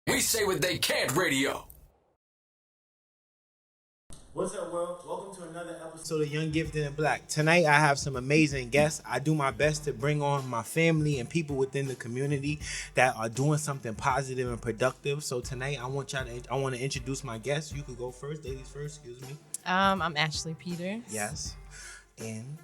We say what they can't radio. What's up, world? Welcome to another episode of Young Gifted and Black. Tonight, I have some amazing guests. I do my best to bring on my family and people within the community that are doing something positive and productive. So tonight, I want to introduce my guests. You could go first, ladies first. Excuse me. I'm Ashely Peters. Yes, and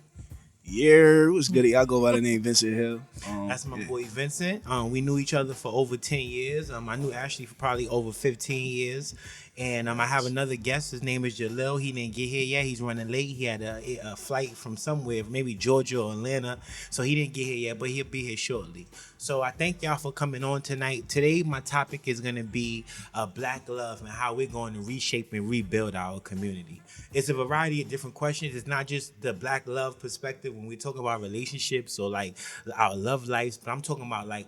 Yeah, what's good? I go by the name Vincent Hill. that's my boy Vincent. We knew each other for over 10 years. I knew Ashely for probably over 15 years. And I have another guest. His name is Jahliel. He didn't get here yet. He's running late. He had a flight from somewhere, maybe Georgia or Atlanta. So he didn't get here yet, but he'll be here shortly. So I thank y'all for coming on tonight. Today, my topic is going to be Black love and how we're going to reshape and rebuild our community. It's a variety of different questions. It's not just the Black love perspective when we talk about relationships or like our love lives, but I'm talking about like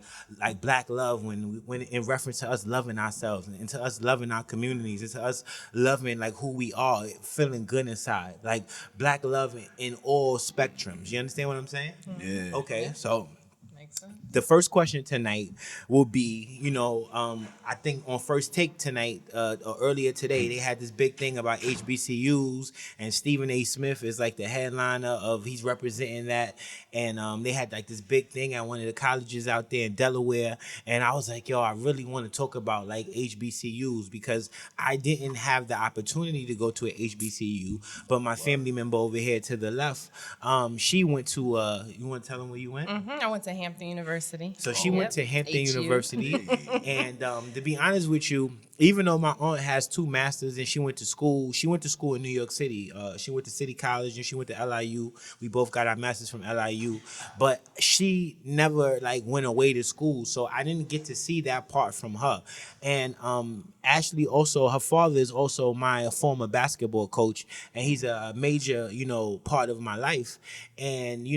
Black love when in reference to us loving ourselves and to us loving our communities. It's us loving like who we are, feeling good inside. Like Black love in all spectrums. You understand what I'm saying? Yeah. Okay, so Makes sense. the first question tonight will be, I think on First Take tonight, or earlier today, they had this big thing about HBCUs, and Stephen A. Smith is like the headliner of, he's representing that, and they had like this big thing at one of the colleges out there in Delaware, and I was like, yo, I really want to talk about like HBCUs because I didn't have the opportunity to go to an HBCU, but my family member over here to the left, she went to, you want to tell them where you went? I went to Hampton University. So she went to Hampton HU. University, and to be honest with you, even though my aunt has 2 masters and she went to school in New York City. She went to City College and she went to LIU. We both got our masters from LIU, but she never like went away to school, so I didn't get to see that part from her. And Ashely also, her father is also my former basketball coach, and he's a major, part of my life. And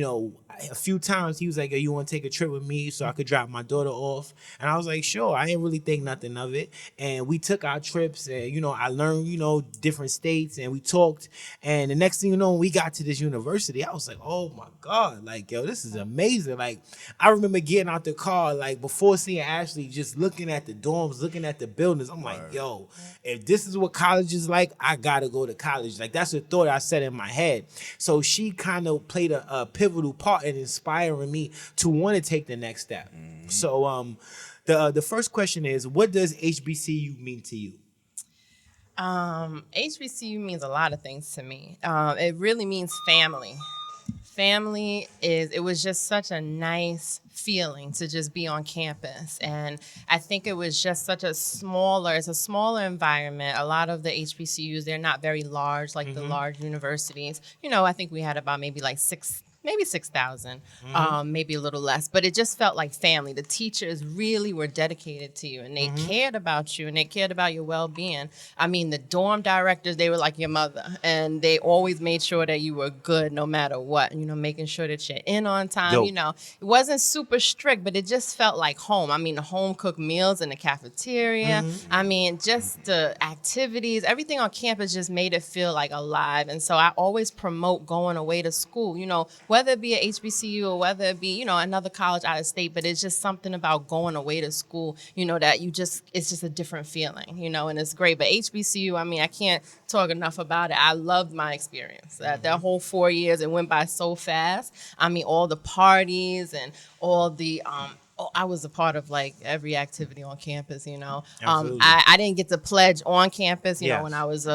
a few times he was like, "Yo, you want to take a trip with me so I could drop my daughter off?" And I was like, "Sure." I didn't really think nothing of it. And we took our trips, and I learned, different states, and we talked. And the next thing you know, when we got to this university, I was like, "Oh my God, like, yo, this is amazing." Like, I remember getting out the car, like before seeing Ashely, just looking at the dorms, looking at the buildings. I'm like, yo, if this is what college is like, I gotta go to college. Like, that's a thought I set in my head. So she kind of played a pivotal part in inspiring me to want to take the next step. So the first question is, what does HBCU mean to you? HBCU means a lot of things to me. It really means family. It was just such a nice feeling to just be on campus. And I think it was just it's a smaller environment. A lot of the HBCUs, they're not very large like the large universities. I think we had about maybe 6,000, maybe a little less, but it just felt like family. The teachers really were dedicated to you, and they cared about you, and they cared about your well-being. I mean, the dorm directors, they were like your mother, and they always made sure that you were good no matter what, making sure that you're in on time. Dope. It wasn't super strict, but it just felt like home. I mean, the home-cooked meals in the cafeteria. I mean, just the activities, everything on campus just made it feel like alive. And so I always promote going away to school, whether it be at HBCU or whether it be, another college out of state, but it's just something about going away to school, that it's just a different feeling, and it's great. But HBCU, I mean, I can't talk enough about it. I loved my experience. That whole 4 years, it went by so fast. I mean, all the parties and all the, I was a part of like every activity on campus, Absolutely. I didn't get to pledge on campus, Yes. when I was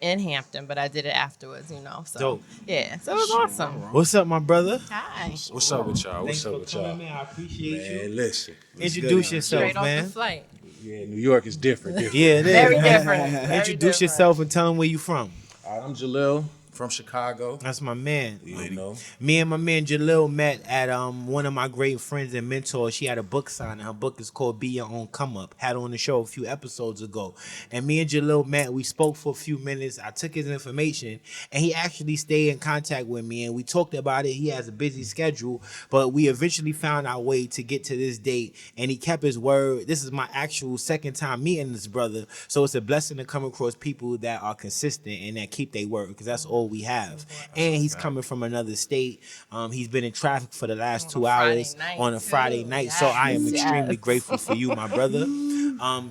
in Hampton, but I did it afterwards, So Dope. yeah, so it was awesome. What's up, my brother? Hi. What's up with y'all? Thanks What's up for with coming, y'all? man. I appreciate you. Man, listen. Introduce yourself, Straight off man. the flight. Yeah, New York is different. Yeah, it is. Very different. Very Introduce different. yourself and tell them where you from. All right, I'm Jahliel from Chicago. That's my man. You know. Me and my man Jahliel met at one of my great friends and mentors. She had a book signing. Her book is called Be Your Own Come Up. Had her on the show a few episodes ago. And me and Jahliel met. We spoke for a few minutes. I took his information, and he actually stayed in contact with me, and we talked about it. He has a busy schedule, but we eventually found our way to get to this date, and he kept his word. This is my actual second time meeting this brother, so it's a blessing to come across people that are consistent and that keep their word, because that's all we have. And he's coming from another state. He's been in traffic for the last 2 hours on a Friday night. So I am extremely grateful for you, my brother.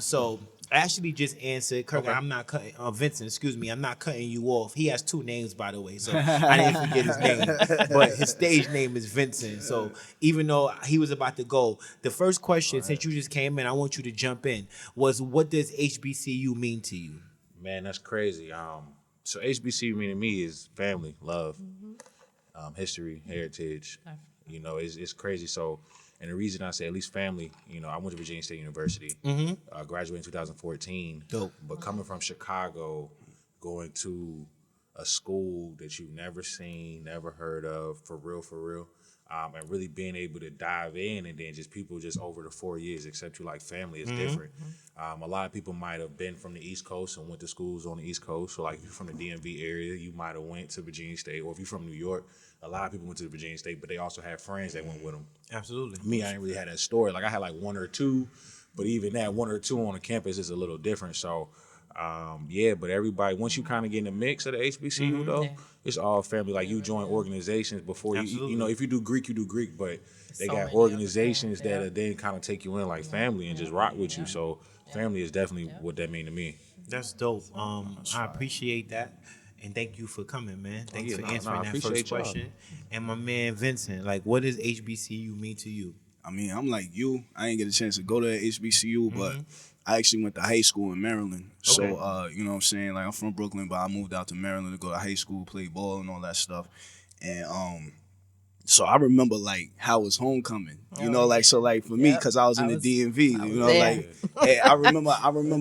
So Ashely just answered. Kirk, Okay. I'm not cutting. Vincent, excuse me, I'm not cutting you off. He has 2 names, by the way, so I didn't forget his name. But his stage name is Vincent. So even though he was about to go, the first question, since you just came in, I want you to jump in. Was what does HBCU mean to you? Man, that's crazy. So HBCU mean to me is family, love, history, heritage. You know, it's crazy. So, and the reason I say at least family, you know, I went to Virginia State University, graduated in 2014. Dope. But coming from Chicago, going to a school that you've never seen, never heard of, for real, and really being able to dive in, and then just people just over the 4 years accept you like family is different. A lot of people might have been from the East Coast and went to schools on the East Coast. So like if you're from the DMV area, you might have went to Virginia State, or if you're from New York, a lot of people went to Virginia State, but they also had friends that went with them. Absolutely. Me, I didn't really have that story. Like I had like 1 or 2, but even that 1 or 2 on the campus is a little different. So, but everybody, once you kind of get in the mix of the HBCU though, it's all family. Like you join organizations before you know, if you do Greek, but they So got many organizations other things, that then kind of take you in like family and just rock with you. So family is definitely what that mean to me. That's dope. I appreciate that. And thank you for coming, man. Thanks for answering I that appreciate first y'all. question. And my man Vincent, like, what does HBCU mean to you? I mean, I'm like you. I didn't get a chance to go to HBCU, but I actually went to high school in Maryland. So, you know what I'm saying? Like, I'm from Brooklyn, but I moved out to Maryland to go to high school, play ball and all that stuff. And so I remember, like, how was homecoming. You know, like, so, like, for me, because I was in the DMV, you know, there. like, hey, I remember,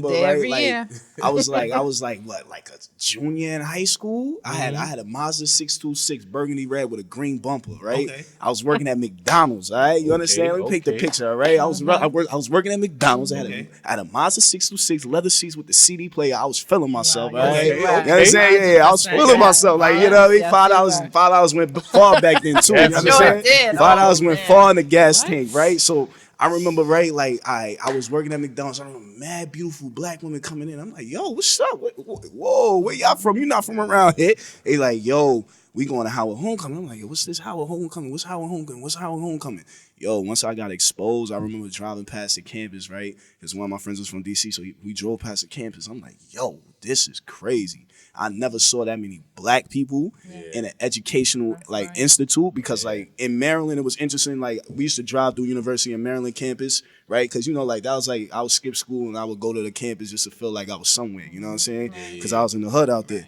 There right, every like, year. I was like, what, like a junior in high school? I had a Mazda 626 burgundy red with a green bumper, right? Okay. I was working at McDonald's, all right? You understand? Let me paint the picture, all right? I was working at McDonald's. I had a Mazda 626 leather seats with the CD player. I was feeling myself, all right? Okay, You know what I'm saying? Yeah, I was feeling myself. Like, you know what I mean? Yes, $5 went far back then, too. You understand? did. $5 went Man. far in the gas tank, right? So I remember, right, like I was working at McDonald's. I remember mad beautiful black women coming in. I'm like, yo, what's up? Whoa, where y'all from? You not from around here? They like, yo, we going to Howard Homecoming. I'm like, yo, what's this Howard Homecoming? What's Howard Homecoming? What's Howard Homecoming? Yo, once I got exposed, I remember driving past the campus, right? Because one of my friends was from D.C., so we drove past the campus. I'm like, yo, this is crazy. I never saw that many black people in an educational institute, because like in Maryland, it was interesting. Like we used to drive through University of Maryland campus, right? Because, you know, like that was like I would skip school and I would go to the campus just to feel like I was somewhere, you know what I'm saying? Because I was in the hood out there.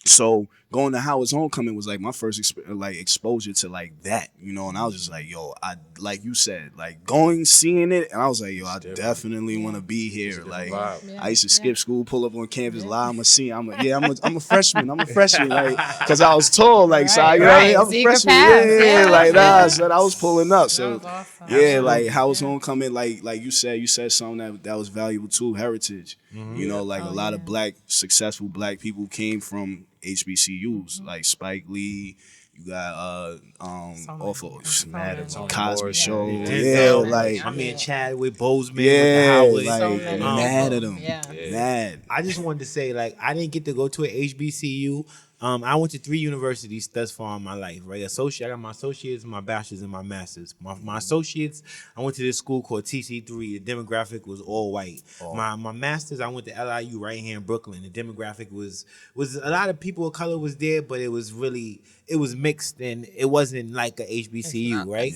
So going to Howard's Homecoming was like my first exposure to like that, you know, and I was just like, yo, I, like you said, like seeing it, and I was like, yo, I definitely want to be here. Like I used to skip school, pull up on campus, lie on my seat. I'm a freshman. I'm a freshman, like, because I was tall, like, so you know what I mean? I'm a freshman. So I was pulling up. So Awesome. like Howard's Homecoming, like you said something that was valuable too, heritage. You know, like a lot of successful black people came from HBCUs, like Spike Lee. You got off of Cosby Show, like I mean Chadwick Boseman, like with the mad at them, mad. I just wanted to say, like, I didn't get to go to an HBCU. I went to 3 universities thus far in my life, right? I got my associates, my bachelor's, and my master's. My associates, I went to this school called TC3. The demographic was all white. My master's, I went to LIU right here in Brooklyn. The demographic was a lot of people of color was there, but it was mixed, and it wasn't like a HBCU, right?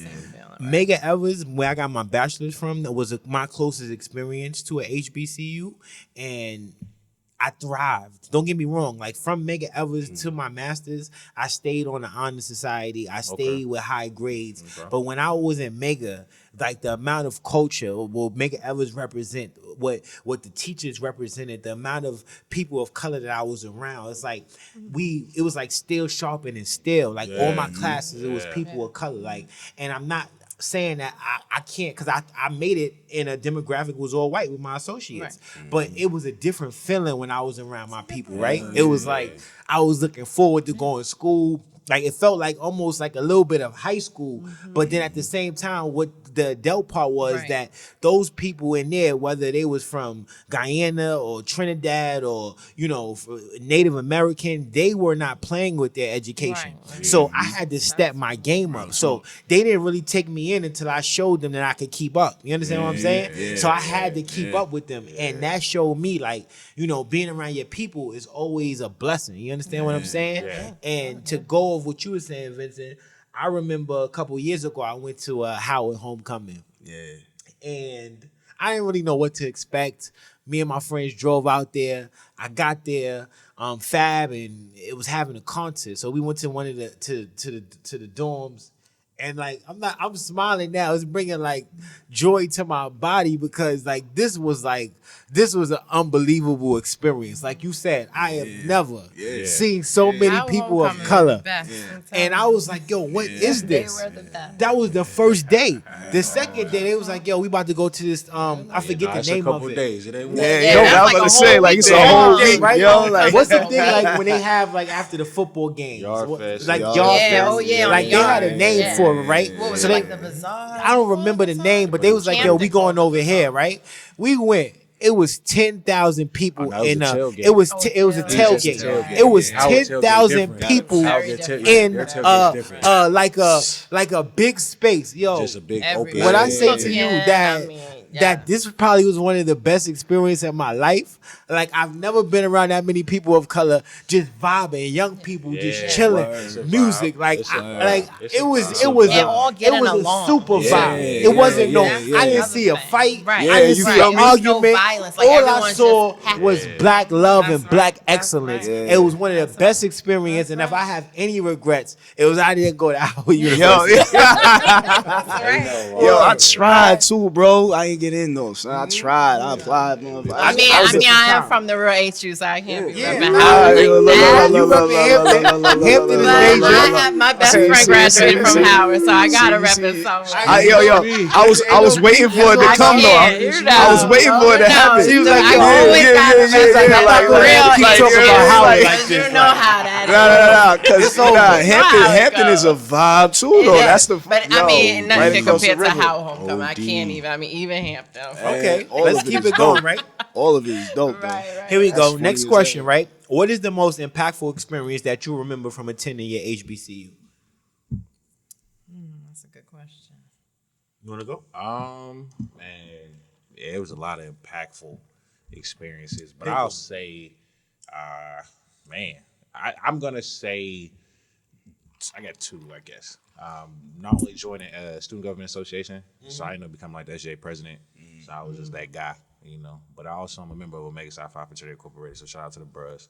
Mega Evers, where I got my bachelor's from, that was my closest experience to a HBCU, and I thrived. Don't get me wrong. Like from Mega Evers to my master's, I stayed on the honor society. I stayed with high grades. But when I was in Mega, like the amount of culture, what Mega Evers represent, what the teachers represented, the amount of people of color that I was around, it's like it was like steel sharpening steel. Like all my classes, it was people of color. Like, and I'm not saying that I can't, because I made it in a demographic was all white with my associates. But it was a different feeling when I was around my people, right? It was like I was looking forward to going to school, like it felt like almost like a little bit of high school, but then at the same time, what the adult part was Right. that those people in there, whether they was from Guyana or Trinidad or Native American, they were not playing with their education. Right. So I had to step my game up. So they didn't really take me in until I showed them that I could keep up. You understand what I'm saying? So I had to keep up with them, and that showed me like being around your people is always a blessing. You understand what I'm saying? Yeah. And to go of what you were saying, Vincent, I remember a couple years ago I went to Howard homecoming. Yeah. And I didn't really know what to expect. Me and my friends drove out there. I got there, Fab, and it was having a concert. So we went to one of the to the dorms, and like I'm smiling now. It's bringing like joy to my body because like this was an unbelievable experience. Like you said, I have never seen so many Our people of homecoming was color. the best. And I was like, yo, what is They this? were the best. That was the first day. The second day, they was like, yo, we about to go to this, I forget the It's name a couple of it. days. It ain't one. Yeah, Yeah, yo, that's I was like about a to say, whole like, week it's a long. whole Thing, week, right? yo. Like, What's the thing like when they have like after the football games? Yard What- Fest. like Yard Yard Yeah, Fest. oh yeah, on Like the they had a yard. name Yeah. for it, right? What was So it, they, like the bazaar? I don't remember the name, but they was like, yo, we going over here, right? We went. It was 10,000 people Oh, no, it was in a a. tailgate. It was Oh, it was a tailgate. tailgate. Yeah. It was Our tailgate 10,000 different. people Very Their different. in their tailgate's different. like a big space, yo. Just a big Everybody. open. When I Yeah, say to you yeah, that I mean, yeah. that this probably was one of the best experiences of my life. Like I've never been around that many people of color just vibing, young people just Yeah. chilling, It's a music. vibe. Like It's a I, vibe. like It's it a was vibe. it was And a all it getting was along. a super Yeah. vibe. Yeah, It wasn't no. yeah, I didn't yeah. see a fight. Right. I didn't you see feel an me? argument. No violence. Like, All I everyone's saw just happy. was black love That's and black right. That's excellence. right. It was one of the best experiences. And if I have any regrets, it was I didn't go to Howard yo, University. yo, I tried too, bro. I ain't get in though. So I tried. I applied, motherfucker. I am from the real HU, so I can't be Yeah. repping Ah, Howard like yo, that. you up in Hampton. Hampton is But major. I have my best friend graduated from Howard, so I gotta rep it somewhere. Yo, I was waiting for it to I come can't, though. you know. I was waiting for it to happen. She was like, I yo, always gotta rep that like, real keep talking HU, about Howard like because this, you know how that is. No. Because over. Hampton is a vibe too, though. It That's is. the. But yo, I mean, right nothing across the compared to river. Howard homecoming. I OD. can't even. I mean, even Hampton. Okay, All let's of it keep is it going, dope. right? All of it is dope, though. Right. Here we That's go. funny Next as question, hell. right? What is the most impactful experience that you remember from attending your HBCU? That's a good question. You want to go? Man, yeah, it was a lot of impactful experiences, but I'll say, man, I'm gonna say I got two, I guess. Not only joining a student government association, so I ended up becoming like the SJ president. So I was just that guy, But I also am a member of Omega Psi Phi Fraternity Incorporated. So shout out to the Bros,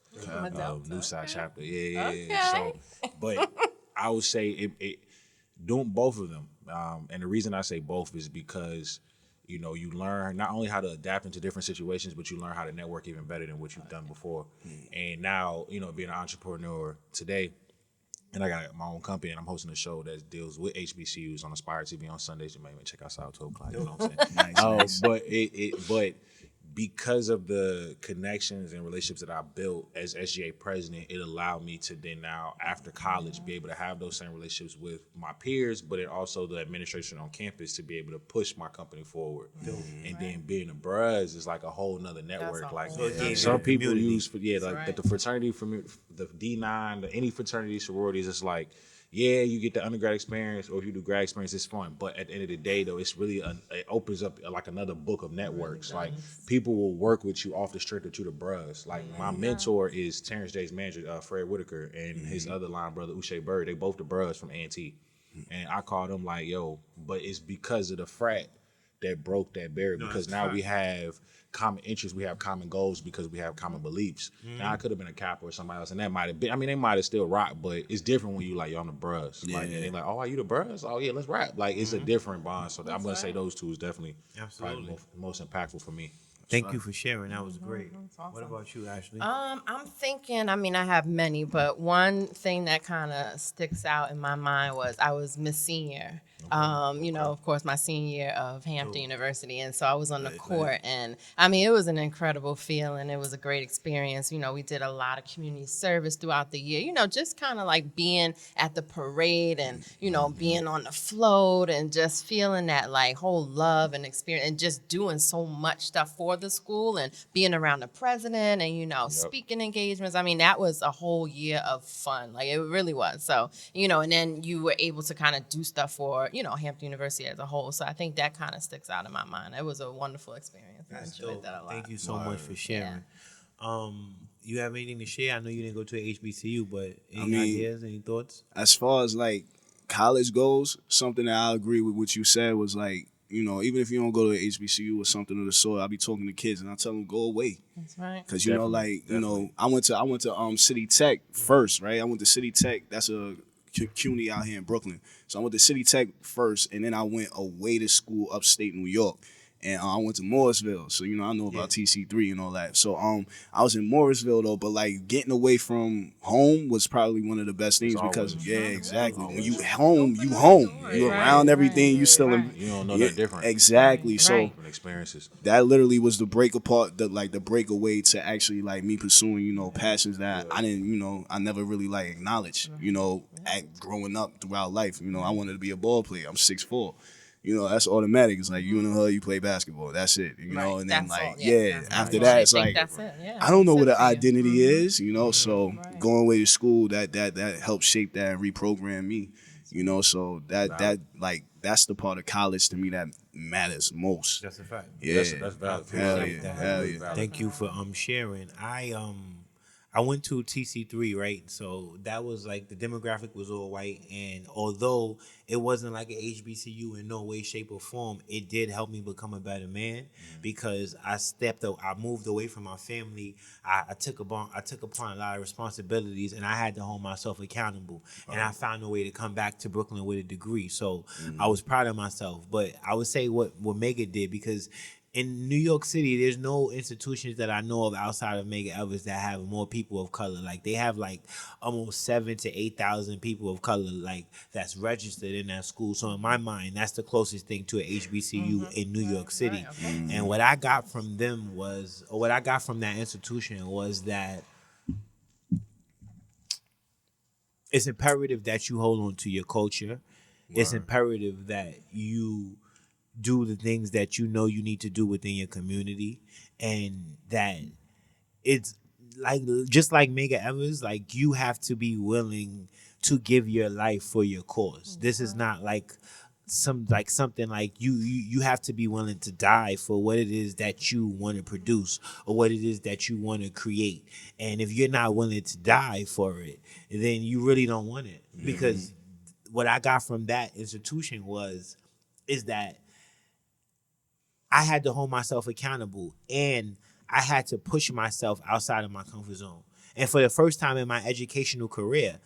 New Side chapter. Yeah. So, but I would say it doing both of them, and the reason I say both is because you learn not only how to adapt into different situations, but you learn how to network even better than what you've done before. And now, being an entrepreneur today, and I got my own company, and I'm hosting a show that deals with HBCUs on Aspire TV on Sundays. You may even check us out at 12 o'clock. You know what I'm saying? Nice. But because of the connections and relationships that I built as SGA president, it allowed me to then now, after college, be able to have those same relationships with my peers, but it also the administration on campus to be able to push my company forward. And then being a Bros is like a whole nother network. Like some people use, but the fraternity from the D9, any fraternity sororities, it's like, yeah, you get the undergrad experience, or if you do grad experience, it's fun. But at the end of the day, though, it's really it opens up like another book of networks. Like people will work with you off the strength that you the Bros. Like my mentor is Terrence J's manager, Fred Whitaker, and his other line brother Uche Bird. They both the Bros from A&T, and I called them like, yo, but it's because of the frat that broke that barrier. Because now we have common interests, we have common goals because we have common beliefs. Now I could have been a Kappa or somebody else, and that might have been. I mean, they might have still rocked, but it's different when you like you're on the Bros. Like, and they like, oh, are you the Bros? Oh yeah, let's rap. Like it's a different bond. So I'm gonna say those two is definitely probably the most impactful for me. Thank you for sharing. That was great. What about you, Ashely? I'm thinking, I have many, but one thing that kind of sticks out in my mind was I was Miss Senior Of course, my senior year of Hampton University. And so I was on the court. And I mean, it was an incredible feeling. It was a great experience. We did a lot of community service throughout the year, just kind of like being at the parade and, being on the float and just feeling that like whole love and experience and just doing so much stuff for the school and being around the president and, speaking engagements. I mean, that was a whole year of fun. Like, it really was. So, and then you were able to kind of do stuff for, Hampton University as a whole. So I think that kind of sticks out in my mind. It was a wonderful experience. I enjoyed that a lot. Thank you so much for sharing. You have anything to share? I know you didn't go to a HBCU, but any ideas, any thoughts? As far as like college goes, something that I agree with what you said was like, even if you don't go to HBCU or something of the sort, I'll be talking to kids and I tell them go away. That's right. Because I went to City Tech first, right? I went to City Tech. That's a CUNY out here in Brooklyn. So I went to City Tech first, and then I went away to school upstate New York. And I went to Morrisville, so I know about TC3 and all that. So I was in Morrisville though, but like getting away from home was probably one of the best things because exactly. When you home, you around everything, you still in. You don't know that different. Exactly. So different experiences. That literally was the break apart, the breakaway to actually like me pursuing passions that I didn't I never really like acknowledged growing up throughout life. I wanted to be a ball player. I'm 6'4". That's automatic. It's like you in the hood, you play basketball. That's it. And then that's like all. after that, it's like that's it. Yeah. I don't know what the identity is. So going away to school that helped shape that and reprogram me. So that's the part of college to me that matters most. That's a fact. Yeah, that's valid. Hell yeah. Thank you for sharing. I went to TC3, right? So that was like the demographic was all white, and although it wasn't like an HBCU in no way, shape, or form, it did help me become a better man because I moved away from my family. I took upon a lot of responsibilities, and I had to hold myself accountable. And I found a way to come back to Brooklyn with a degree. So I was proud of myself. But I would say what Mega did, because in New York City, there's no institutions that I know of outside of Medgar Evers that have more people of color. Like they have like almost 7,000 to 8,000 people of color like that's registered in that school. So in my mind, that's the closest thing to an HBCU in New York City. And what I got from them what I got from that institution was that it's imperative that you hold on to your culture. It's imperative that you do the things that you need to do within your community, and that it's like just like Medgar Evers, like you have to be willing to give your life for your cause. This is not like something like you have to be willing to die for what it is that you want to produce or what it is that you want to create. And if you're not willing to die for it, then you really don't want it. Because what I got from that institution is that I had to hold myself accountable, and I had to push myself outside of my comfort zone. And for the first time in my educational career,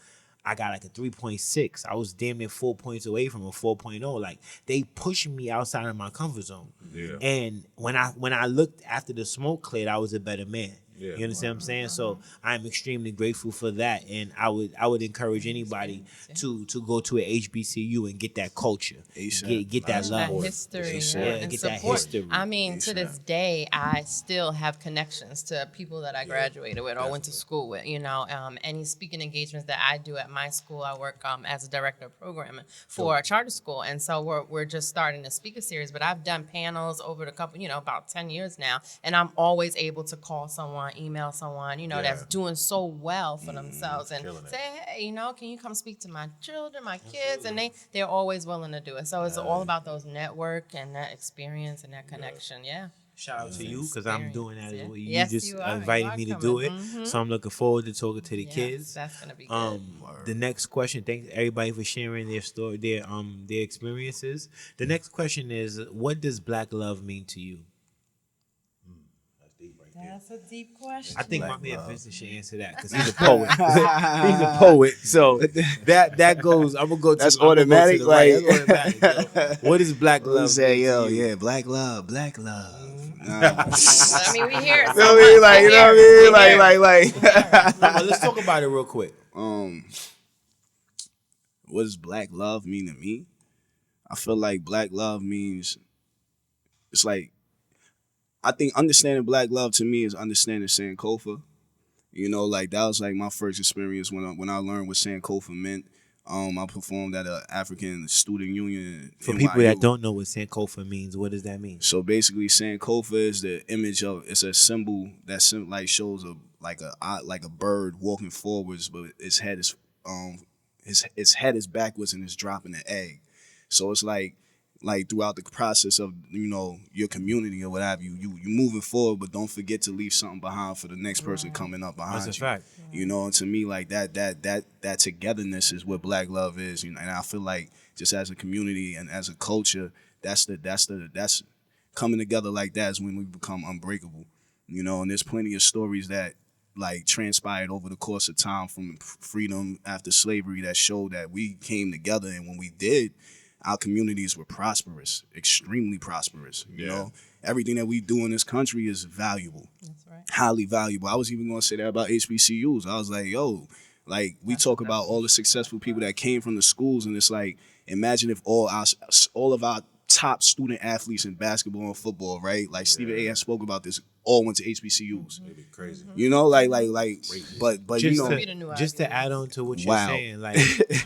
I got like a 3.6. I was damn near 4 points away from a 4.0. Like they pushed me outside of my comfort zone. Yeah. And when I looked after the smoke cleared, I was a better man. Yeah, you understand what I'm saying? So I'm extremely grateful for that, and I would encourage anybody to go to an HBCU and get that culture, get that love, that history, get that history. I mean, to this day, I still have connections to people that I graduated with or went to school with. Any speaking engagements that I do at my school, I work as a director of programming for a charter school, and so we're just starting a speaker series. But I've done panels over the couple, about 10 years now, and I'm always able to call someone, email someone, that's doing so well for themselves and say, hey, can you come speak to my children, my kids? And they're always willing to do it. So it's all about those network and that experience and that connection. Yeah. Shout out to you because I'm doing that as well. You yes, just you invited me to do it. So I'm looking forward to talking to the kids. That's going to be good. The next question, thanks everybody for sharing their story, their experiences. The next question is, what does Black love mean to you? That's a deep question. I think my man Vincent should answer that because he's a poet. He's a poet, so that goes. I'm gonna go. That's automatic. What is Black love? Say, Black love, Black love. I mean, we hear it. Let's talk about it real quick. What does Black love mean to me? I feel like black love means it's like I think understanding black love to me is understanding Sankofa. You know, like that was like my first experience when I learned what Sankofa meant. I performed at a African Student Union For NYU. people that don't know what Sankofa means, what does that mean? So basically, Sankofa is the image of it's a symbol that like shows a bird walking forwards, but its head is backwards and it's dropping an egg. So it's like throughout the process of your community or what have you moving forward, but don't forget to leave something behind for the next person coming up behind That's a you. fact. You know, and to me, like that togetherness is what black love is. And I feel like just as a community and as a culture, that's coming together like that is when we become unbreakable. You know, and there's plenty of stories that like transpired over the course of time from freedom after slavery that showed that we came together, and when we did, our communities were prosperous, extremely prosperous. You know, everything that we do in this country is valuable. That's right. Highly valuable. I was even going to say that about HBCUs. I was like, yo, like we talk about all the successful people that came from the schools, and it's like, imagine if all of our top student athletes in basketball and football, right? Like Stephen A. has spoke about this, all went to HBCUs. It'd be crazy. You know, but Just to add on to what you're Wow. saying, like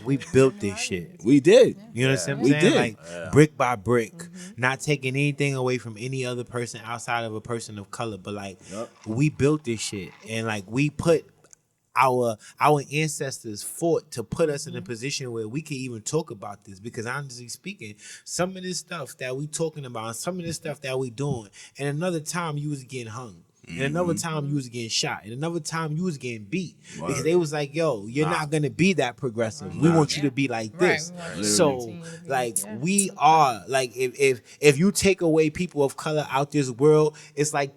we built this shit. we did. You know what I'm We saying? did. Like brick by brick, not taking anything away from any other person outside of a person of color, but like we built this shit, and like we put our ancestors fought to put us in a position where we can even talk about this, because honestly speaking, some of this stuff that we talking about, some of this stuff that we doing, and another time you was getting hung. And another time you was getting shot. And another time you was getting beat. Because they was like, yo, you're not going to be that progressive. We want you to be like this. Right. So, like, we are, like, if you take away people of color out this world, it's like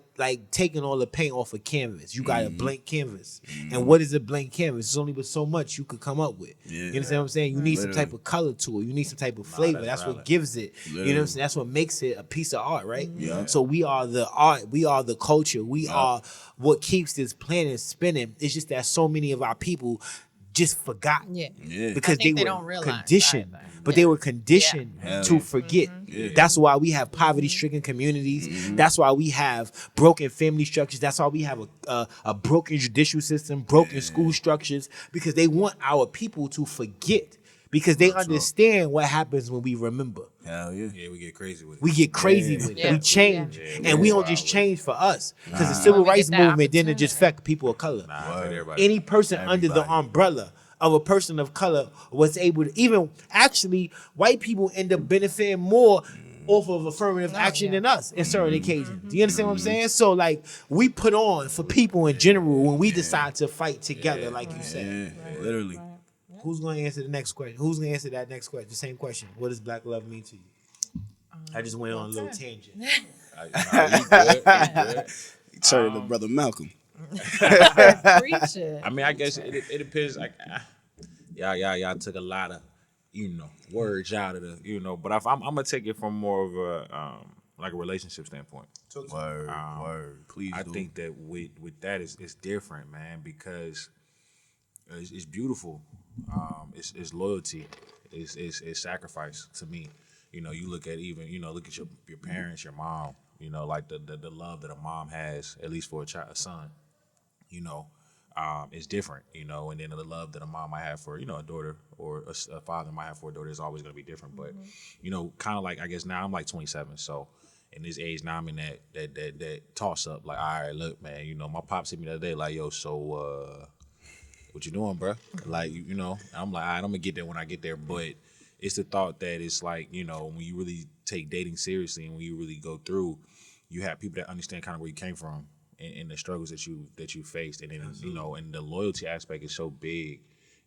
taking all the paint off a canvas. You got a blank canvas. And what is a blank canvas? It's only but so much you could come up with. You understand what I'm saying? You need some type of color to it. You need some type of flavor. That's what gives it. You know what I'm saying? That's what makes it a piece of art, right? So we are the art. We are the culture. We are what keeps this planet spinning. It's just that so many of our people just forgot. Because they were don't realize conditioned. either. But they were conditioned to forget. That's why we have poverty-stricken communities. That's why we have broken family structures. That's why we have a broken judicial system, broken school structures, because they want our people to forget. Because they understand what happens when we remember. Hell yeah. Yeah, we get crazy with it. We get crazy with it. Yeah. We change. And we don't just change for us. Because the civil We get rights that movement didn't just affect people of color. Any person under the umbrella of a person of color was able to, even actually, white people end up benefiting more off of affirmative action than us in certain occasions. Do you understand what I'm saying? So, like, we put on for people in general when we decide to fight together, like you said. Literally. Who's going to answer the next question? Who's going to answer that next question? The same question. What does black love mean to you? I just went on a little tangent. You good. He turned to Brother Malcolm. Preach it. I mean, I guess it depends. Like, y'all took a lot of, words out of the, but I'm gonna take it from more of a like a relationship standpoint. Word. Please I do. think that with that it's different, man, because it's beautiful. It's loyalty. It's sacrifice to me. You look at look at your parents, your mom. Like the love that a mom has, at least for a son. Is different. And then the love that a mom might have for a daughter, or a father might have for a daughter, is always gonna be different. But kind of like, I guess now I'm like 27, so in this age now I'm in that toss up. Like, all right, look, man, my pops hit me the other day, like, yo, so what you doing, bro? Like, I'm like, all right, I'm gonna get there when I get there. But it's the thought that it's like, when you really take dating seriously and when you really go through, you have people that understand kind of where you came from and the struggles that you faced, and then and the loyalty aspect is so big,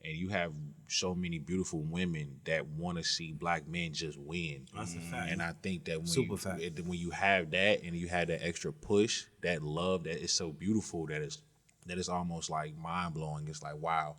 and you have so many beautiful women that want to see black men just win. That's a fact. And I think that When you have that, and you have that extra push, that love that is so beautiful, that is almost like mind blowing. It's like, wow.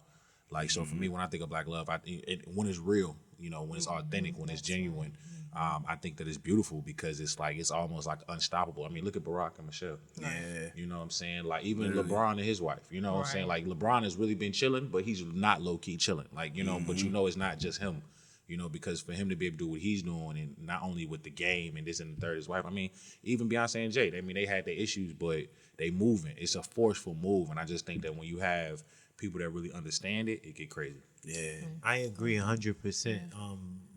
Like, so for me, when I think of black love, when it's real, when it's authentic, when it's genuine, I think that it's beautiful, because it's like, it's almost like unstoppable. I mean, look at Barack and Michelle. Yeah. You know what I'm saying? Like, even LeBron and his wife, what I'm saying? Like, LeBron has really been chilling, but he's not low key chilling. Like, but it's not just him. You know, because for him to be able to do what he's doing, and not only with the game and this and the third, his wife. I mean, even Beyonce and Jay. I mean, they had their issues, but they moving. It's a forceful move, and I just think that when you have people that really understand it, it get crazy. Yeah. I agree 100%.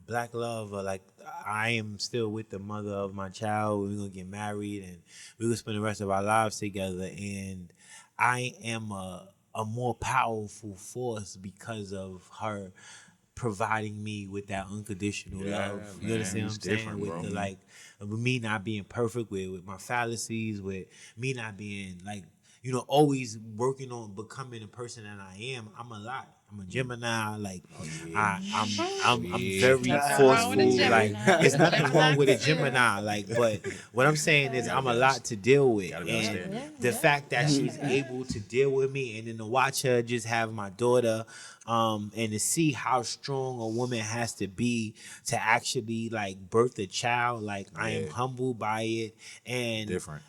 Black love, like I am still with the mother of my child. We're gonna get married and we're gonna spend the rest of our lives together. And I am a more powerful force because of her providing me with that unconditional love. You man, understand what I'm it's saying? different, With bro. the like, with me not being perfect, with my fallacies, with me not being like, always working on becoming the person that I am. I'm a lot. I'm a Gemini. Like, I'm very Nothing wrong with a forceful. Like, Gemini. it's nothing wrong with a Gemini. Gemini. Like, but what I'm saying is, I'm a lot to deal with, Gotta be and understanding. the fact that she's able to deal with me, and then to watch her just have my daughter, and to see how strong a woman has to be to actually like birth a child. Like, I am humbled by it, and Different.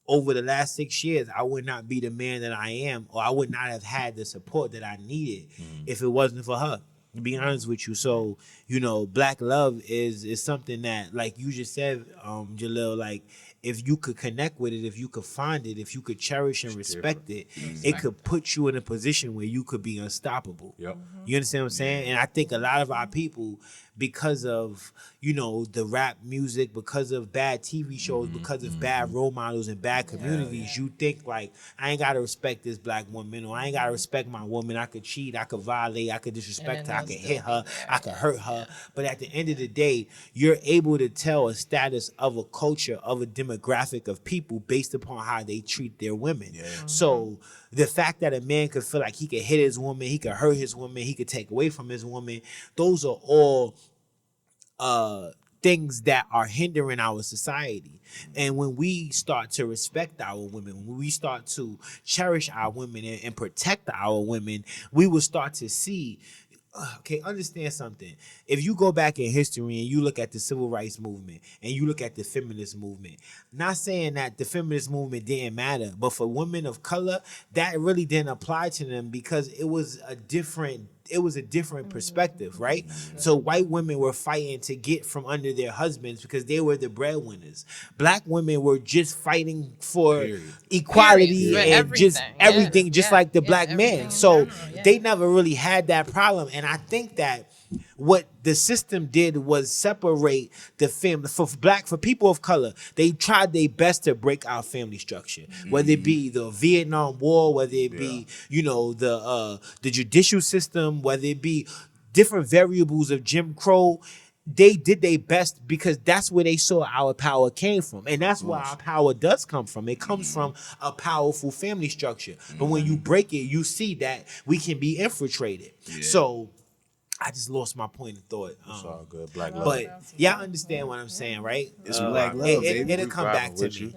over the last 6 years, I would not be the man that I am, or I would not have had the support that I needed if it wasn't for her. To be honest with you, so black love is something that, like you just said, Jahliel, like if you could connect with it, if you could find it, if you could cherish and respect it, it could put you in a position where you could be unstoppable. Yep. You understand what I'm saying? And I think a lot of our people, because of the rap music, because of bad TV shows, because of bad role models and bad communities, you think like, I ain't gotta respect this black woman, or I ain't gotta respect my woman. I could cheat, I could violate, I could disrespect her, I could hit her, I could hurt her. But at the end of the day, you're able to tell a status of a culture, of a demographic of people based upon how they treat their women. So the fact that a man could feel like he could hit his woman, he could hurt his woman, he could take away from his woman, those are all things that are hindering our society. And when we start to respect our women, when we start to cherish our women and protect our women, we will start to see, okay, understand something. If you go back in history and you look at the civil rights movement and you look at the feminist movement, not saying that the feminist movement didn't matter, but for women of color, that really didn't apply to them because it was a different perspective, right? So white women were fighting to get from under their husbands because they were the breadwinners. Black women were just fighting for equality Period. and just everything, just like the black everything man. in So general, they never really had that problem. And I think that what the system did was separate the family for people of color. They tried their best to break our family structure, whether it be the Vietnam War, whether it be the judicial system, whether it be different variables of Jim Crow. They did their best because that's where they saw our power came from. And that's where our power does come from. It comes from a powerful family structure. But when you break it, you see that we can be infiltrated. So I just lost my point of thought. It's all good. Black love. But y'all understand what I'm saying, right? It's black love, baby. It'll come back to you. me.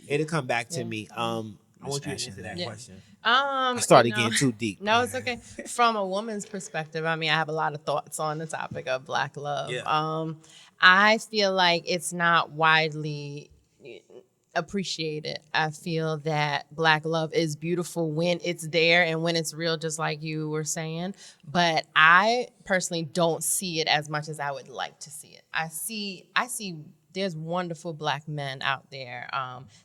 It'll come back to me. I want you to answer that question. I started getting too deep. No, it's okay. From a woman's perspective, I mean, I have a lot of thoughts on the topic of black love. Yeah. I feel like it's not widely appreciated. I feel that black love is beautiful when it's there and when it's real, just like you were saying. But I personally don't see it as much as I would like to see it. I see there's wonderful black men out there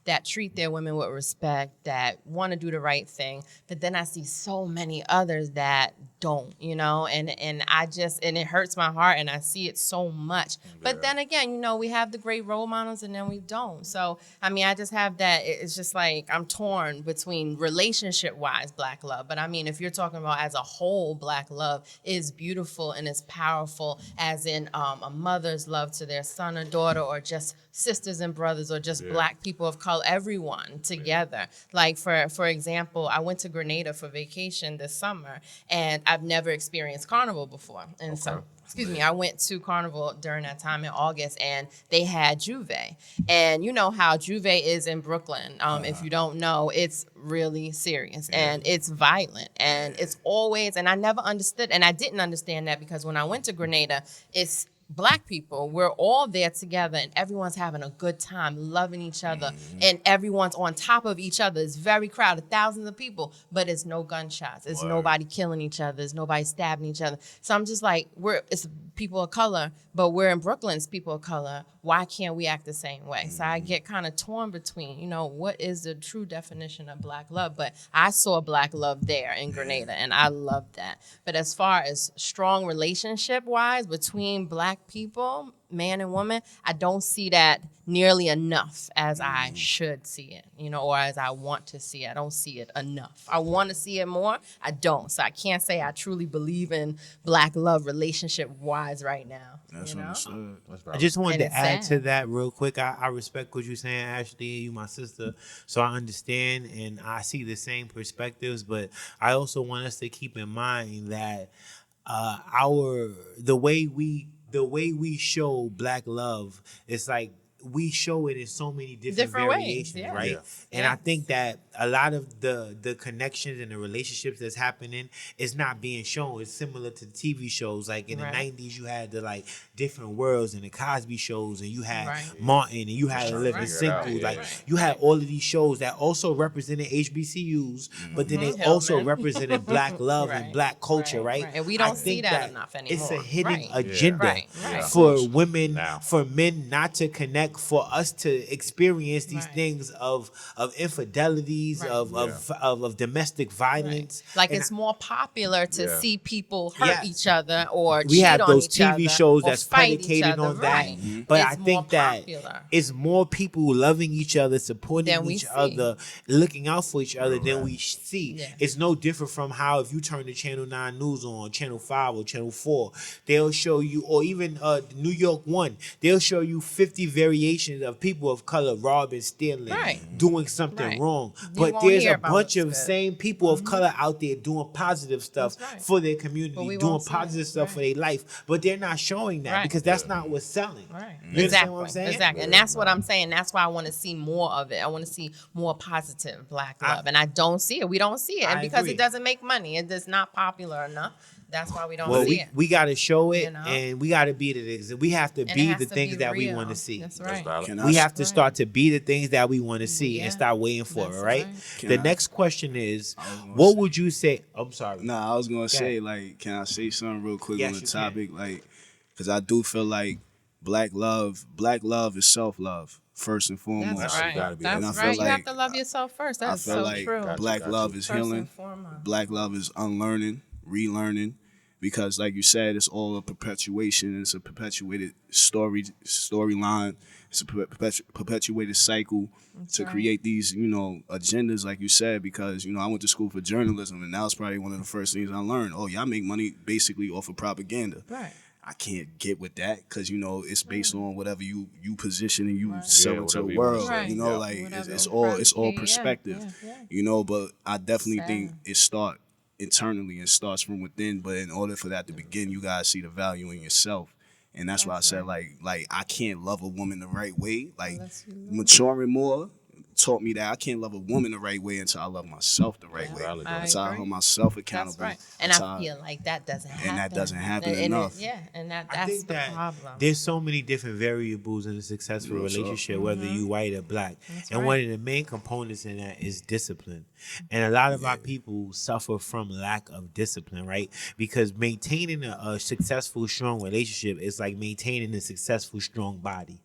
that treat their women with respect, that want to do the right thing. But then I see so many others that don't, and I just, and it hurts my heart and I see it so much. But then again, we have the great role models and then we don't. So, I mean, I just have that, it's just like I'm torn between relationship-wise black love. But I mean, if you're talking about as a whole, black love is beautiful and is powerful, as in a mother's love to their son or daughter, or just sisters and brothers, or just black people of color, everyone together. Like for example, I went to Grenada for vacation this summer, and I've never experienced Carnival before. And so, I went to Carnival during that time in August, and they had Juve. And you know how Juve is in Brooklyn. If you don't know, it's really serious and it's violent, and it's always, and I never understood, and I didn't understand that because when I went to Grenada, it's Black people, we're all there together and everyone's having a good time, loving each other, and everyone's on top of each other. It's very crowded, thousands of people, but it's no gunshots. It's nobody killing each other. It's nobody stabbing each other. So I'm just like, it's people of color, but we're in Brooklyn, it's people of color. Why can't we act the same way? So I get kind of torn between, what is the true definition of Black love? But I saw Black love there in Grenada, and I loved that. But as far as strong relationship-wise between Black people, man and woman, I don't see that nearly enough as I should see it, or as I want to see it. I don't see it enough. I want to see it more. I don't. So I can't say I truly believe in Black love relationship-wise right now. That's understood. I just wanted And to add it's to sad. that real quick. I respect what you're saying, Ashley. You my sister, so I understand and I see the same perspectives. But I also want us to keep in mind that the way we show Black love, it's like we show it in so many different Ways, variations, yeah. right? Yeah. And I think that a lot of the connections and the relationships that's happening is not being shown. It's similar to TV shows. Like in Right. the 90s, you had the different worlds and the Cosby shows, and you had Right. Martin, and you had Right. Living Figure it Single. out, yeah. Like Right. you had all of these shows that also represented HBCUs, but then they also Hillman. represented Black love and Right. Black culture, Right. right? And we I don't see think that enough It's a anymore. hidden Right. agenda Right. Right. for women, Now. for men not to connect, for us to experience these Right. things of infidelities, Right. of domestic violence. Like And it's more popular to Yeah. see people hurt Yes. each other or we cheat have on those each TV other shows or that's fight each predicated other. on that. Right. But It's I more think that popular. it's more people loving each other, supporting Than we each see. other, looking out for each other than we see. Yeah. It's no different from how if you turn the Channel 9 News on, Channel 5 or Channel 4, they'll show you, or even New York 1, they'll show you 50 variations of people of color robbing, stealing, Right. doing something Right. wrong. You But won't there's hear a about bunch what's of good. same people of color out there doing positive stuff That's right. for their But community, we doing won't see positive it. stuff for Right. their life. But they're not showing that Right. because that's not what's selling. Right. You understand what I'm Exactly. saying? Exactly. And that's what I'm saying. That's why I want to see more of it. I want to see more positive Black love. And I don't see it. We don't see it. And I because agree. it doesn't make money, it is not popular enough. That's why we don't Well, see it. we got to show it, You know? and we got to be we have to And it be has the to things be that we real. want to see. That's That's right. valid. Can I We s- have to start to be the things that we want to see Yeah. and start waiting for That's it, right? right. Can The I- next question is, was gonna what say- would you say? I'm sorry. Nah, I was gonna say, ahead. can I say something real quick Yes, on the you topic? Because I do feel like Black love is self love first and foremost. That's You right. gotta be That's And I right. feel You have like- to love yourself first. I That's feel so like true. Black Gotcha. love is First and healing. foremost. Black love is unlearning, relearning, because like you said, it's all a perpetuation. It's a perpetuated storyline. It's a perpetuated cycle to right. create these, agendas, like you said. Because I went to school for journalism, and that was probably one of the first things I learned. Oh, y'all make money basically off of propaganda. Right. I can't get with that because it's based on whatever you position and you sell Yeah, it to whatever the you wanna world. say. Right. Yeah. Like Whatever it's you all yeah, perspective. yeah. But I definitely Sad. think it start internally and starts from within. But in order for that to begin, you gotta see the value in yourself. And that's why I said like I can't love a woman the right way. Like Unless you love maturing more taught me that I can't love a woman the right way until I love myself the right way. Valid, bro. Until I agree. hold myself That's accountable. right. And until I feel like that doesn't happen. that doesn't happen And enough. and I that's think the that problem. there's so many different variables in a successful Real talk. relationship, whether you white or black. And right. one of the main components in that is discipline. And a lot of our people suffer from lack of discipline, right? Because maintaining a successful, strong relationship is like maintaining a successful, strong body.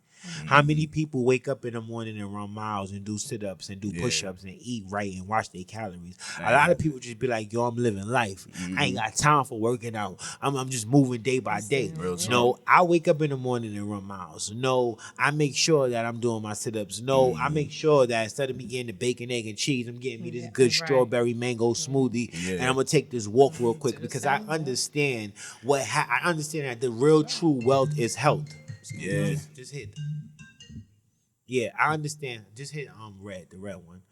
How many people wake up in the morning and run miles and do sit-ups and do push-ups and eat right and watch their calories? A lot of people just be like, yo, I'm living life. I ain't got time for working out. I'm just moving day by day. No, I wake up in the morning and run miles. No, I make sure that I'm doing my sit-ups. No, I make sure that instead of me getting the bacon, egg, and cheese, I'm getting me this good right. strawberry mango smoothie, and I'm gonna take this walk real quick because I understand I understand that the real true wealth is health. Yeah. Just hit. Yeah, I understand. Just hit the red one.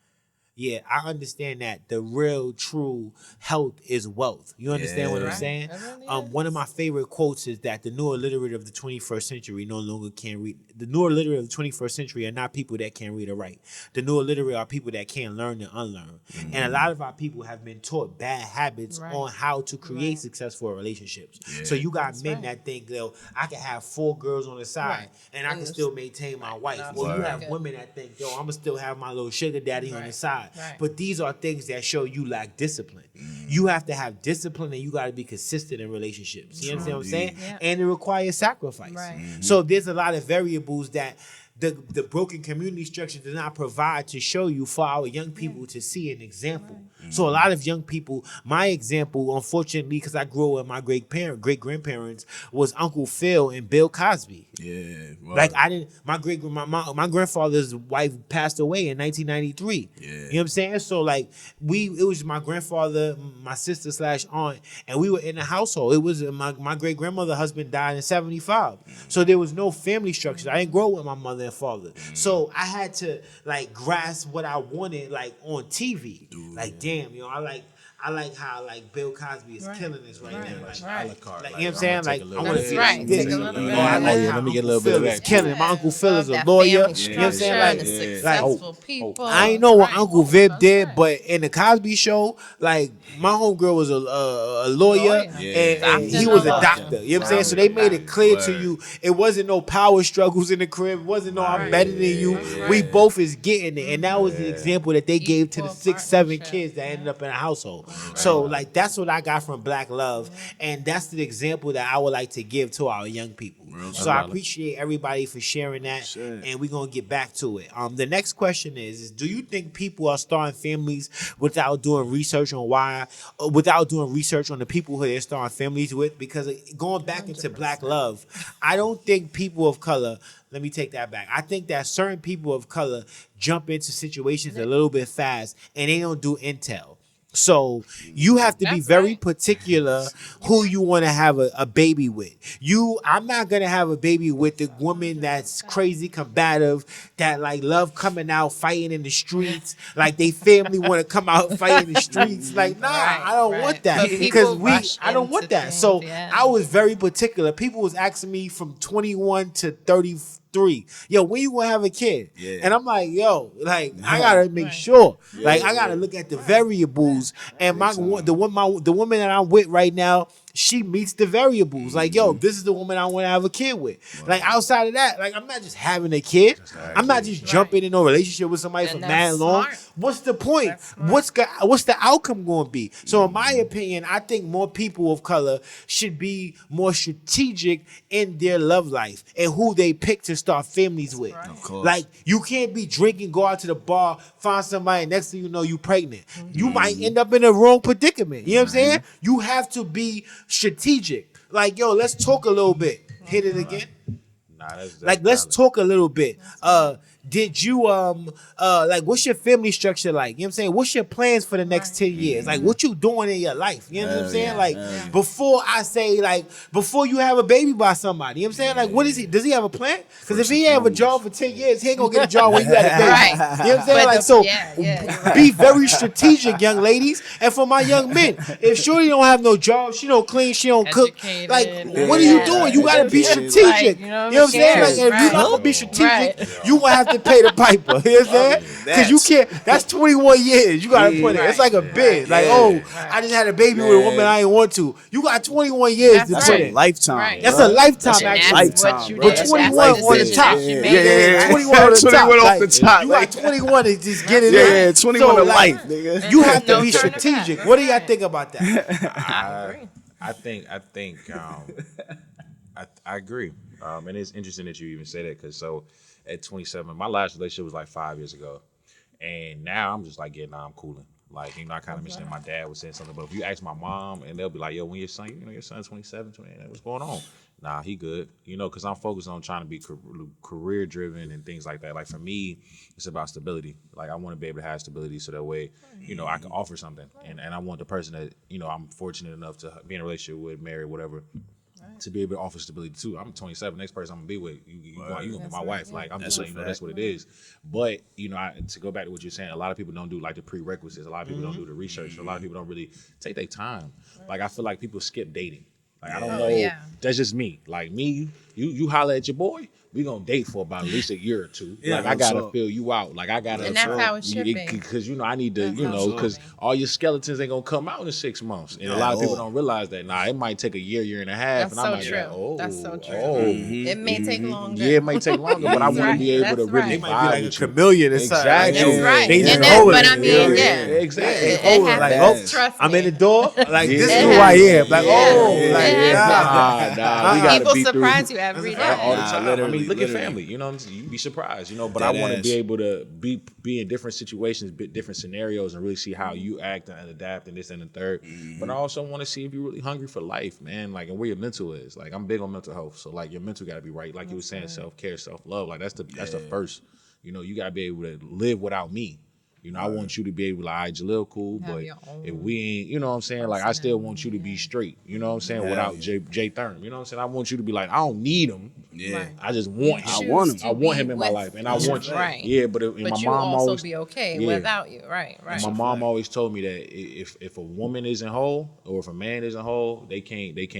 yeah, I understand that the real true health is wealth. You understand what I'm Right. saying? That really is. One of my favorite quotes is that the new illiterate of the 21st century no longer can read. The new illiterate of the 21st century are not people that can't read or write. The new illiterate are people that can't learn and unlearn. And a lot of our people have been taught bad habits Right. on how to create Right. successful relationships. So you got men right. that think, yo, I can have 4 girls on the side Right. and I can And still maintain my wife. Or you have Good. women that think, yo, I'm gonna still have my little sugar daddy on the Right. side. Right. But these are things that show you lack discipline. You have to have discipline and you got to be consistent in relationships. You understand what I'm saying? Yeah. And it requires sacrifice. Right. So there's a lot of variables that the broken community structure does not provide to show you for our young people to see an example. So a lot of young people, my example, unfortunately, because I grew up with my great grandparents, was Uncle Phil and Bill Cosby. Yeah. Like I didn't, my grandfather's wife passed away in 1993. Yeah. You know what I'm saying? So like it was my grandfather, my sister / aunt, and we were in the household. It was my great grandmother husband died in 75. So there was no family structure. I didn't grow up with my mother and father. So I had to like grasp what I wanted like on TV. Like damn, you know, I like how like Bill Cosby is killing this right now. Like, Right. A la carte. like, you know what I'm saying? Like, I want to That's be right. like this. Take a little bit Oh, I of like that. how Let me get a Uncle little bit Phil of is that. killing. My Uncle Phil Love is a that lawyer. family You know what I'm saying? structure Like, and the like, successful people. I ain't know what Right. Uncle Viv That's did, right. but in the Cosby Show, like my homegirl was a lawyer, Lawyer. and he Doctor was a lawyer. doctor. You know what I'm saying? So they made it clear to Word. you it wasn't no power struggles in the crib. It wasn't no I'm better than you. We both is getting it, and that was the example that they gave to the Equal 6, 7 partnership. kids that ended up in a household. So like that's what I got from Black Love, and that's the example that I would like to give to our young people. So I appreciate everybody for sharing that, and we're gonna get back to it. The next question is do you think people are starting families without doing research on without doing research on the people who they're starting families with? Because going back into Black Love, I don't think people of color. Let me take that back. I think that certain people of color jump into situations a little bit fast, and they don't do intel. So you have to be That's very right. particular who you want to have a baby with. I'm not gonna have a baby with the woman that's crazy combative, that like love coming out fighting in the streets, like they family want to come out fighting in the streets. Like nah, I don't want that But people because rush I don't want into that. things, So yeah. I was very particular. People was asking me from 21 to 33, yo, when you gonna have a kid? Yeah. And I'm like, yo, like I gotta make sure, like I gotta yeah. look at the variables. And the woman that I'm with right now, she meets the variables. Like, yo, this is the woman I want to have a kid with. Like outside of that, like I'm not just having a kid. I'm not just jumping in a relationship with somebody And for that's mad long. smart. What's the point? That's smart. What's the outcome going to be? So in my opinion, I think more people of color should be more strategic in their love life and who they pick to start families with. Of course. Like you can't be drinking, go out to the bar, find somebody, next thing you know, you pregnant. You might end up in the wrong predicament. You know what I'm saying? You have to be strategic. Like, yo, let's talk a little bit. Hit it again. Nah, that's Like, let's valid. talk a little bit. Did you like what's your family structure like? You know what I'm saying? What's your plans for the next 10 years? Like what you doing in your life? You know what I'm saying? Like before I say like before you have a baby by somebody, you know what I'm saying? Like what is he? Does he have a plan? Because if he have a job for 10 years, he ain't gonna get a job when you got a baby. Right. You know what I'm saying? But Like the- so yeah, you're right. be very strategic, young ladies. And for my young men, if Shorty don't have no job, she don't clean, she don't cook, Educated, like yeah. what are you doing? You gotta be Educated. strategic. Like, you know you know what I'm saying? Like what I'm if you're saying? not gonna be Right. strategic, Right. you gonna have to pay the piper. You know what I'm saying? Because you can't. That's 21 years. You gotta put it. It's like a bid. Like, oh, I just had a baby with a woman I ain't want to. You got 21 years That's to That's put right. it. a lifetime. Right. That's bro. a lifetime, That's a actually. lifetime, What you bro. did. But That's 21 the on the decision top. that you Yeah, made. yeah. 21 on the 21 top. off Like, the top. you got 21 to just get it Yeah, in. 21 So, to like, life, nigga. you have to No be turning back. strategic. That's What do y'all right. think about that? I agree. I think I agree. And it's interesting that you even say that because so at 27, my last relationship was like 5 years ago, and now I'm just like, yeah, nah, I'm cooling. Like, you know, I kind of mentioned that my dad was saying something, but if you ask my mom, and they'll be like, yo, when your son, you know, your son's 27, 28, what's going on? Nah, he good. You know, because I'm focused on trying to be career driven and things like that. Like for me, it's about stability. Like I want to be able to have stability so that way, you know, I can offer something. And I want the person that, you know, I'm fortunate enough to be in a relationship with, married, whatever. to be able to offer stability too. I'm 27. Next person I'm gonna be with, you gonna be my wife. Like I'm just letting you know that's what it is. But you know, to go back to what you're saying, a lot of people don't do like the prerequisites. A lot of people don't do the research. A lot of people don't really take their time. Like I feel like people skip dating. Like I don't know. Yeah. That's just me. Like me, you holler at your boy. We gonna date for about at least a year or two. Yeah, like I gotta up. fill you out. Like I gotta. And that's how it should be. Because you know I need to. That's You how it know should because be. all your skeletons ain't gonna come out in 6 months. And a lot of people don't realize that. Nah, it might take a year and a half. That's and I so might be like, true. oh, That's so true. Oh, It may take longer. yeah, it might take longer, but I want to right. be able to That's really right. Might vibe be like a with you. chameleon or something. Exactly. That's right. They And just then, hold but it. I mean, yeah. Exactly. It Hold it, like, oh, happens. Trust I'm me. in the door. Like this It is who I am. happens. Like Yeah. like It Nah, we gotta People be surprise through you every all day. the time. I literally, mean, look at literally. family. You know, you'd be surprised. You know, but I want to be able to be in different situations, different scenarios, and really see how you act and adapt and this and the third. But I also want to see if you're really hungry for life, man. Like, and where your mental is. Like, I'm big on mental health, so like your mental got to be right. Like you were saying, self-care, self-love. Like that's the first. You know, you got to be able to live without me. You know, I want you to be able to, like, all right, Jahliel, cool, Have but your own if we ain't, you know what I'm saying? Like, I still want you to be straight, you know what I'm saying? Without Jay Thurman, you know what I'm saying? I want you to be like, I don't need him. Yeah. Right. I just want him. I want him. Choose to I want him be in my with life, and I you. want you. Right. Yeah, but and But my you mom also always be okay yeah. without you. Right. And my mom always told me that if a woman isn't whole or if a man isn't whole, they can't do it.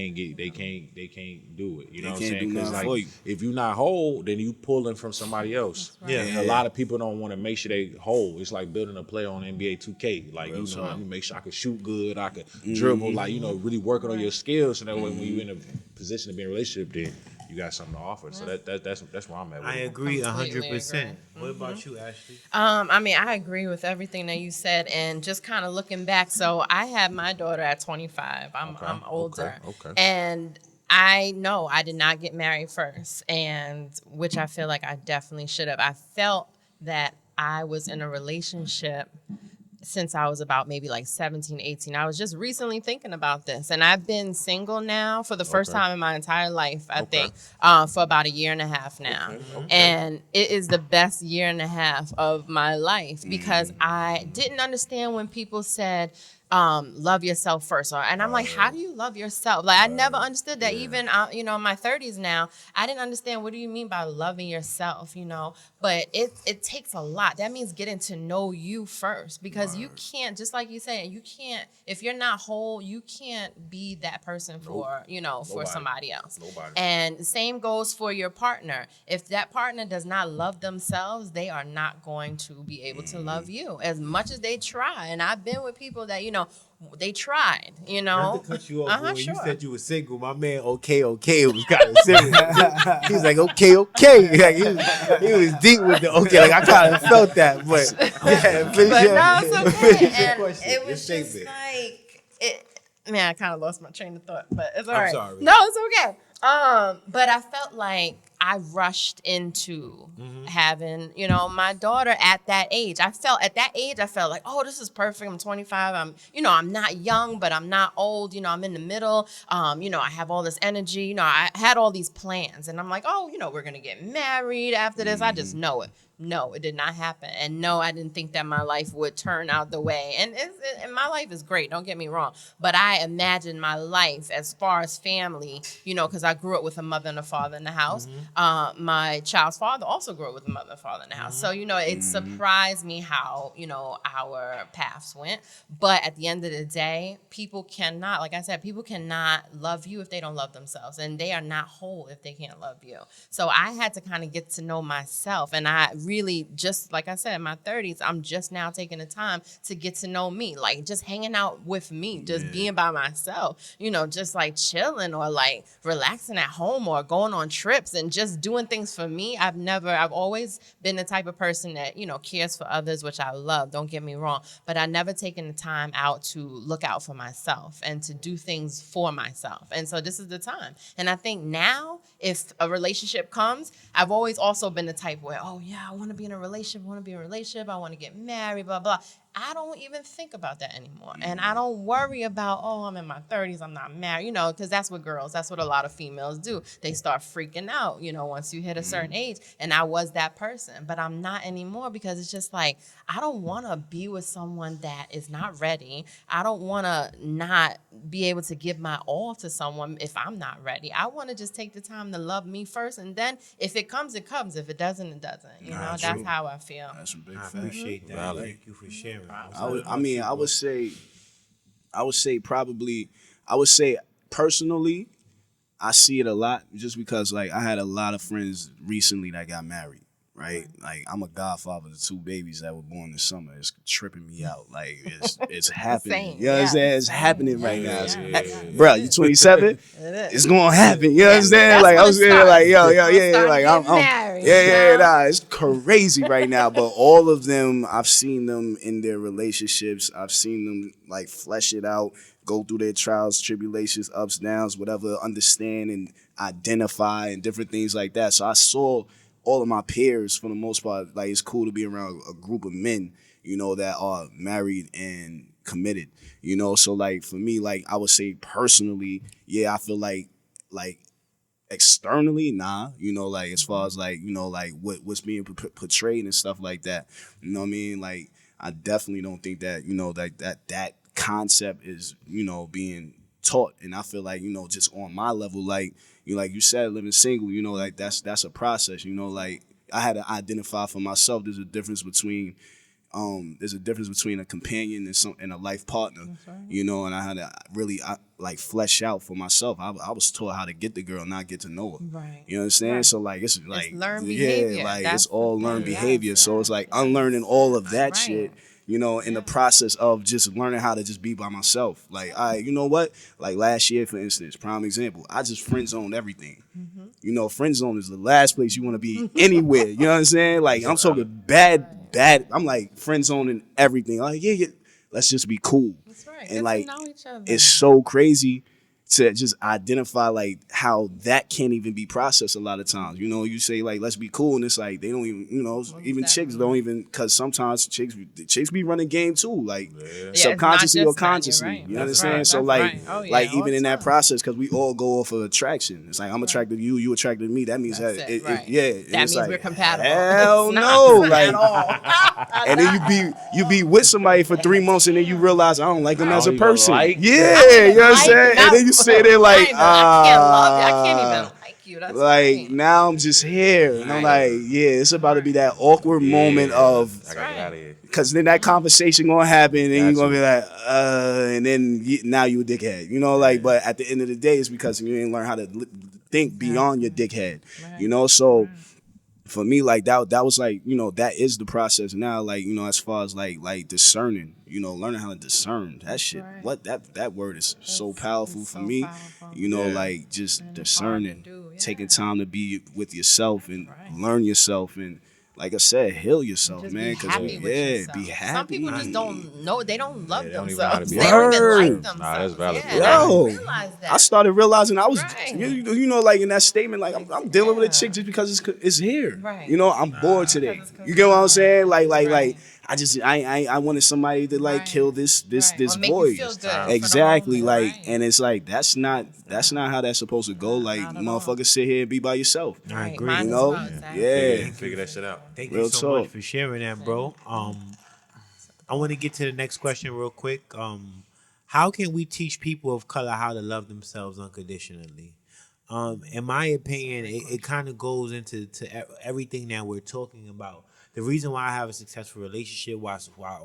You know what I'm can't saying? do Because nothing for like you. if you're not whole, then you pulling from somebody else. Yeah. And a lot of people don't want to make sure they whole. It's like building a player on NBA 2K. Like you know, let me make sure I can shoot good, I can dribble. Like you know, really working on your skills. So that way, when you're in a position to be in a relationship, then you got something to offer. So that's where I'm at. With I it. agree Completely 100%. agree. What about you, Ashley? I mean, I agree with everything that you said, and just kind of looking back. So I had my daughter at 25. I'm older, okay. and I know I did not get married first, and which I feel like I definitely should have. I felt that I was in a relationship since I was about maybe like 17, 18. I was just recently thinking about this. And I've been single now for the first time in my entire life, I think, for about a year and a half now. And it is the best year and a half of my life because I didn't understand when people said, love yourself first. And I'm like, how do you love yourself? Like, I never understood that. Even, you know, in my 30s now, I didn't understand what do you mean by loving yourself, you know? But it takes a lot. That means getting to know you first because you can't, just like you said, you can't, if you're not whole, you can't be that person for, you know, for somebody else. And the same goes for your partner. If that partner does not love themselves, they are not going to be able to love you as much as they try. And I've been with people that, you know, they tried, you know. Not to cut you off, boy. Sure. You said you were single. My man, okay, was kind of serious. He was like, okay. Like, he was deep with the okay. Like I kind of felt that, but yeah, But no, it's okay. And question, it was your just statement. like it. Man, I kind of lost my train of thought, but it's all I'm right. sorry. No, it's okay. But I felt like I rushed into having, you know, my daughter at that age. I felt like, oh, this is perfect. I'm 25. I'm not young, but I'm not old. You know, I'm in the middle. You know, I have all this energy. You know, I had all these plans, and I'm like, oh, you know, we're gonna get married after this. I just know it. No, it did not happen. And no, I didn't think that my life would turn out the way. And my life is great, don't get me wrong. But I imagined my life as far as family, you know, because I grew up with a mother and a father in the house. My child's father also grew up with a mother and a father in the house. So, you know, it surprised me how, you know, our paths went. But at the end of the day, people cannot, like I said, people cannot love you if they don't love themselves. And they are not whole if they can't love you. So I had to kind of get to know myself. And I really, just like I said, in my 30s, I'm just now taking the time to get to know me, like just hanging out with me, just being by myself, you know, just like chilling or like relaxing at home or going on trips and just doing things for me. I've always been the type of person that, you know, cares for others, which I love, don't get me wrong, but I never taken the time out to look out for myself and to do things for myself. And so this is the time. And I think now, if a relationship comes, I've always also been the type where, oh yeah, I want to be in a relationship, I want to get married, blah, blah. I don't even think about that anymore. And I don't worry about, oh, I'm in my 30s, I'm not married, because that's what a lot of females do. They start freaking out, once you hit a certain age. And I was that person, but I'm not anymore because it's just like, I don't want to be with someone that is not ready. I don't want to not be able to give my all to someone if I'm not ready. I want to just take the time to love me first. And then if it comes, it comes. If it doesn't, it doesn't. That's true. how I feel. That's a big I fact. appreciate that. Valid. Thank you for sharing. I would say probably, I would say personally, I see it a lot just because like I had a lot of friends recently that got married, right? Like I'm a godfather to 2 babies that were born this summer. It's tripping me out. Like it's happening. Same. You know what I'm Yeah. saying? It's happening right now. Yeah. Bro, you 27? It is. It's gonna happen. You Yeah, understand? that's Like when I it was saying, starts. like yo, We'll yeah, start like getting married, it's crazy right now. But all of them, I've seen them in their relationships. I've seen them like flesh it out, go through their trials, tribulations, ups, downs, whatever, understand and identify and different things like that. So I saw all of my peers for the most part. Like it's cool to be around a group of men, that are married and committed. So like for me, like I would say personally, yeah, I feel like externally, nah, like as far as like, like what's being portrayed and stuff like that. You know what I mean? Like I definitely don't think that, that concept is, being taught. And I feel like, just on my level, like you said, living single, like that's a process, like I had to identify for myself. There's a difference between a companion and a life partner, and I had to really like flesh out for myself. I was taught how to get the girl, not get to know her. Right. You understand? Right. So like it's like learned behavior. like That's it's all the learned thing. behavior. Yes, So it's yes, like yes. unlearning all of that Right. shit. In the process of just learning how to just be by myself. Like, you know what? Like last year, for instance, prime example, I just friend zoned everything. Friend zone is the last place you want to be anywhere. You know what I'm saying? Like, I'm talking bad. I'm like friend zoning everything. Like, yeah, let's just be cool. That's right. And Get like, to know each other. it's so crazy to just identify like how that can't even be processed a lot of times. You say like let's be cool, and it's like they don't even even chicks don't even, because sometimes chicks be running game too, like it's subconsciously not or just that, you're consciously. right. You That's understand? right, So that's like right. Oh, yeah, like all even the in that time. process, because we all go off of attraction. It's like I'm attracted to you, you attracted to me. That means That's that it, right. yeah. That it's means like, we're compatible. Hell It's no, not like at all. and then you be with somebody for 3 months and then you realize I don't like them as a don't even person. like Yeah, you know what I'm saying? And then you say there like, I can't love you. I can't even like you. That's like right. now I'm just here, and I'm like, yeah, it's about to be that awkward moment of, I gotta get out of here. because then that conversation gonna happen, and you're gonna Gotcha. be like, and then now you a dickhead, like. But at the end of the day, it's because you didn't learn how to think beyond your dickhead, So for me, like that was like, that is the process now, like, as far as like discerning, learning how to discern that shit. right. What that word is so powerful it's for so me, powerful. like just And it's hard to discerning, do, yeah. taking time to be with yourself and Right. learn yourself, and like I said, heal yourself, Just man. be happy with yourself. Be happy. Some people just don't know. They don't love they don't even know how to themselves. be They don't even Word. like Nah, themselves. that's valid. Yeah, and I Yo, didn't realize that. I started realizing I was, Right. like in that statement, like I'm dealing with a Yeah. chick just because it's here. Right. I'm bored today. Because it's You get what I'm saying? Like Right. I wanted somebody to like Right. kill this Right. Or make you void. feel good for the Exactly. moment, Like, right. and it's like that's not how that's supposed to go. Like, not at all. motherfuckers, sit here and be by yourself. I Right. agree. Mine You as know? well, exactly. Yeah. Figure that shit out. Thank Real you so much talk. for sharing that, bro. I want to get to the next question real quick. How can we teach people of color how to love themselves unconditionally? In my opinion, it kind of goes into everything that we're talking about. The reason why I have a successful relationship, why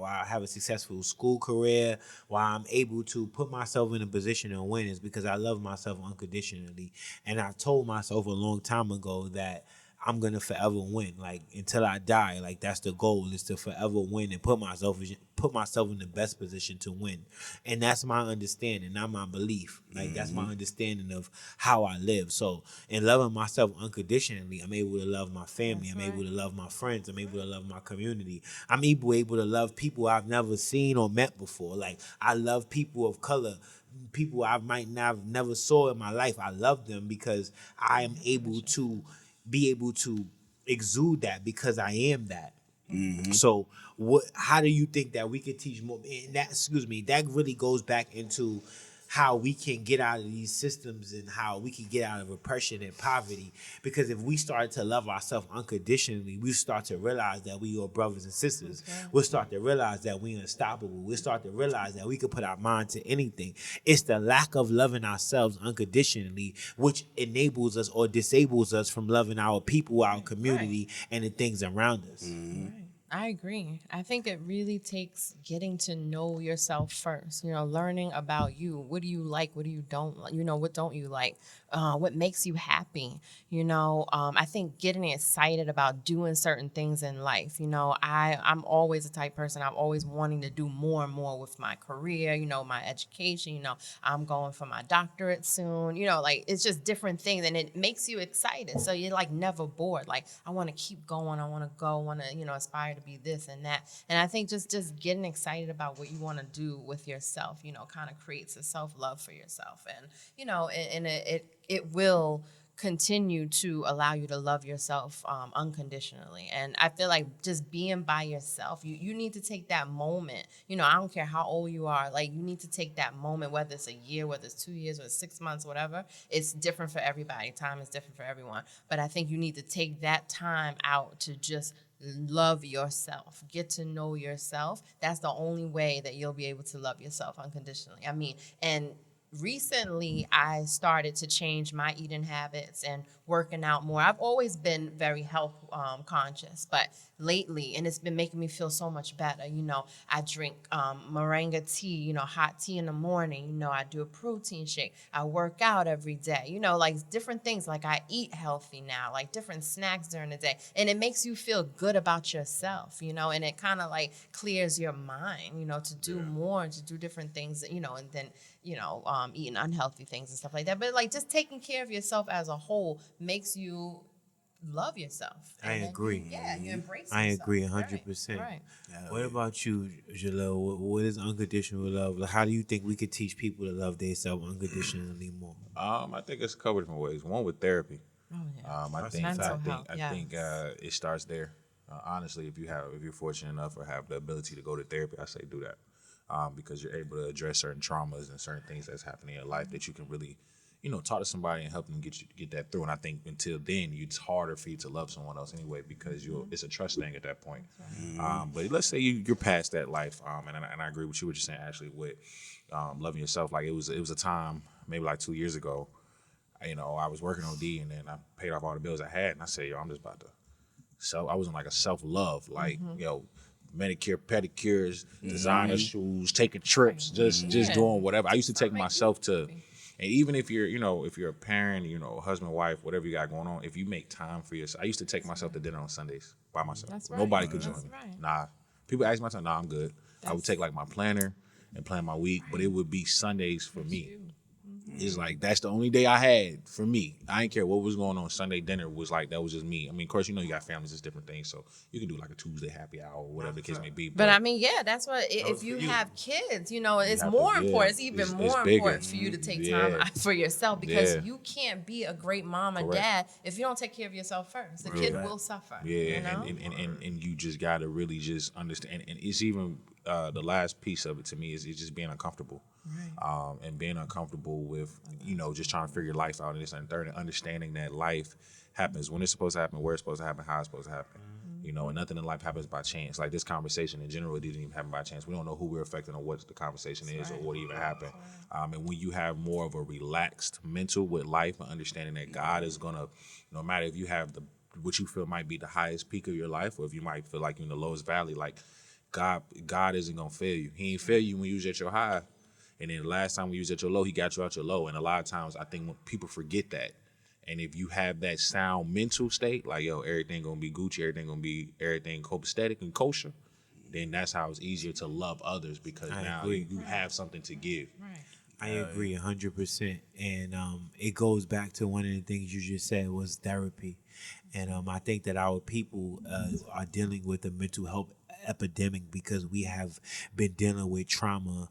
I have a successful school career, why I'm able to put myself in a position to win is because I love myself unconditionally. And I told myself a long time ago that I'm gonna forever win, like until I die. Like that's the goal, is to forever win and put myself in the best position to win. And that's my understanding, not my belief. Like that's my understanding of how I live. So in loving myself unconditionally, I'm able to love my family. I'm able to love my friends. I'm able to love my community. I'm able to love people I've never seen or met before. Like I love people of color, people I might not never saw in my life. I love them because I am able to exude that, because I am that. So, how do you think that we could teach more? And that, excuse me, that really goes back into how we can get out of these systems and how we can get out of oppression and poverty. Because if we start to love ourselves unconditionally, we start to realize that we are brothers and sisters. We'll start to realize that we unstoppable. We'll start to realize that we can put our mind to anything. It's the lack of loving ourselves unconditionally which enables us or disables us from loving our people, our community, and the things around us. I agree. I think it really takes getting to know yourself first, learning about you. What do you like? What do you don't like? What don't you like? What makes you happy? I think getting excited about doing certain things in life. I'm always a type person. I'm always wanting to do more and more with my career, my education. I'm going for my doctorate soon. It's just different things and it makes you excited. So you're like never bored. Like, I want to keep going. I want to go, want to, aspire to be this and that. And I think just getting excited about what you want to do with yourself, kind of creates a self-love for yourself. And, and it will continue to allow you to love yourself unconditionally. And I feel like just being by yourself, you need to take that moment. I don't care how old you are. Like, you need to take that moment, whether it's a year, whether it's 2 years, or 6 months, whatever. It's different for everybody. Time is different for everyone. But I think you need to take that time out to just love yourself, get to know yourself. That's the only way that you'll be able to love yourself unconditionally. And recently I started to change my eating habits and working out more. I've always been very health conscious, but lately, and it's been making me feel so much better. I drink moringa tea, hot tea in the morning. I do a protein shake. I work out every day, like different things. Like, I eat healthy now, like different snacks during the day. And it makes you feel good about yourself, and it kind of like clears your mind, to do more, to do different things, and then, eating unhealthy things and stuff like that. But like, just taking care of yourself as a whole makes you love yourself. I agree. You embrace yourself. I agree 100%. Right. What about you, Jahliel? What is unconditional love? Like, how do you think we could teach people to love themselves unconditionally more? I think it's a couple different ways. One with therapy. Oh, yeah. I think Mental health, I think it starts there. Honestly, if you're fortunate enough or have the ability to go to therapy, I say do that, because you're able to address certain traumas and certain things that's happening in your life that you can really, talk to somebody and help them get that through. And I think until then, it's harder for you to love someone else anyway because it's a trust thing at that point. But let's say you're past that life, and I agree with you what you're saying, Ashley, with loving yourself. Like, it was a time maybe like 2 years ago. I was working OD and then I paid off all the bills I had, and I said, I'm just about to. So I was in like a self-love, like, manicure, pedicures, designer shoes, taking trips, just doing whatever. I used to take myself to, and even if you're, if you're a parent, husband, wife, whatever you got going on, if you make time for yourself, I used to take myself to dinner on Sundays by myself. That's right. Nobody could join That's me. right. Nah. People ask me my time, nah, I'm good. I would take like my planner and plan my week, but it would be Sundays for me. It's like, that's the only day I had for me. I didn't care what was going on. Sunday dinner was like, that was just me. I mean, of course, you got families, it's different things. So you can do like a Tuesday happy hour or whatever the case may be. But that's what, if you have kids, it's more important. It's even more important for you to take time out for yourself, because you can't be a great mom or dad if you don't take care of yourself first. The kid will suffer. Yeah, and you just got to really just understand. And it's even the last piece of it to me is just being uncomfortable. Right. And being uncomfortable with, just trying to figure life out and this and third, and understanding that life happens when it's supposed to happen, where it's supposed to happen, how it's supposed to happen. And nothing in life happens by chance. Like, this conversation in general, it didn't even happen by chance. We don't know who we're affecting or what the conversation is or what even happened. And when you have more of a relaxed mental with life and understanding that God is gonna, no matter if you have what you feel might be the highest peak of your life, or if you might feel like you're in the lowest valley, like God isn't gonna fail you. He ain't fail you when you was at your high. And then the last time we was at your low, he got you out your low. And a lot of times I think when people forget that. And if you have that sound mental state, like, everything gonna be Gucci, everything copacetic and kosher, then that's how it's easier to love others, because now you have something to give. Right. I agree 100%. And it goes back to one of the things you just said was therapy. And I think that our people are dealing with a mental health epidemic because we have been dealing with trauma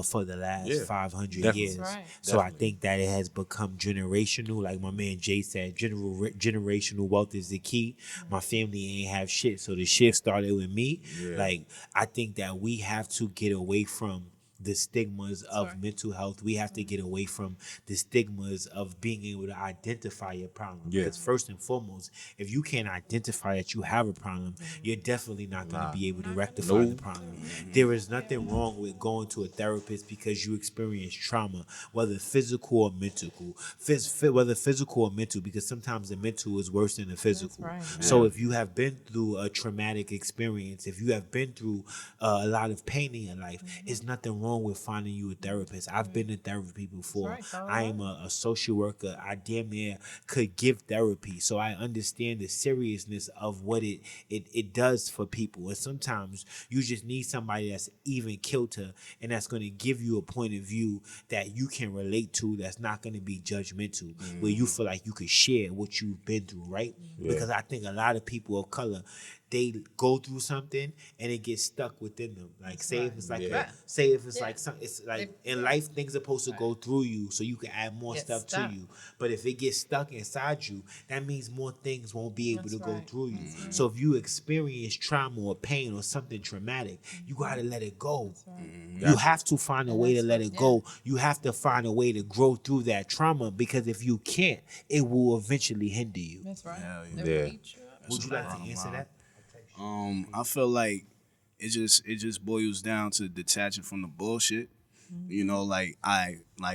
for the last Yeah, 500 definitely. years. That's right. So I Definitely. think that it has become generational. Like my man Jay said, generational wealth is the key. My family ain't have shit, so the shift started with me. Yeah. Like I think that we have to get away from the stigmas of right. mental health. We have to get away from the stigmas of being able to identify your problem. Yeah. Because first and foremost, if you can't identify that you have a problem, you're definitely not going to be able to rectify the problem. There is nothing wrong with going to a therapist because you experience trauma, whether physical or mental. Whether physical or mental, because sometimes the mental is worse than the physical. right. So if you have been through a traumatic experience, if you have been through a lot of pain in your life, it's nothing wrong with finding you a therapist. I've been to therapy before. right, go I am a social worker. I damn near could give therapy, so I understand the seriousness of what it does for people. And sometimes you just need somebody that's even kilter and that's going to give you a point of view that you can relate to, that's not going to be judgmental, where you feel like you could share what you've been through, right? Because I think a lot of people of color, they go through something and it gets stuck within them. Like say if it's like Yeah. say if it's Yeah. like some, it's like in life things are supposed to go through you so you can add more Get stuff stuck. to you. But if it gets stuck inside you, that means more things won't be able That's to go right. through you. So if you experience trauma or pain or something traumatic, you gotta let it go. You have to find a way to let it go. You have to find a way to grow through that trauma, because if you can't, it will eventually hinder you. That's right. Hell It yeah. will eat you up. Would you like to bottom answer line. that? I feel like it just boils down to detaching from the bullshit. You know, like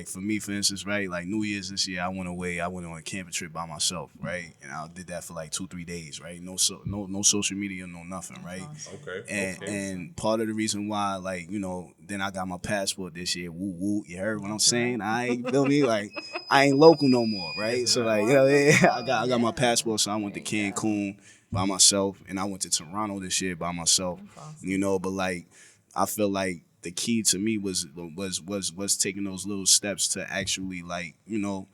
for me, for instance, right? Like New Year's this year, I went away. I went on a camping trip by myself, right? And I did that for like 2-3 days, right? No social media, no nothing, right? Okay. And part of the reason why, like, you know, then I got my passport this year. Woo woo, you heard what I'm saying? I ain't feel me, like I ain't local no more, right? So like, you know, I got my passport, so I went to Cancun by myself, and I went to Toronto this year by myself. You know, but like I feel like the key to me was taking those little steps to actually, like, you know,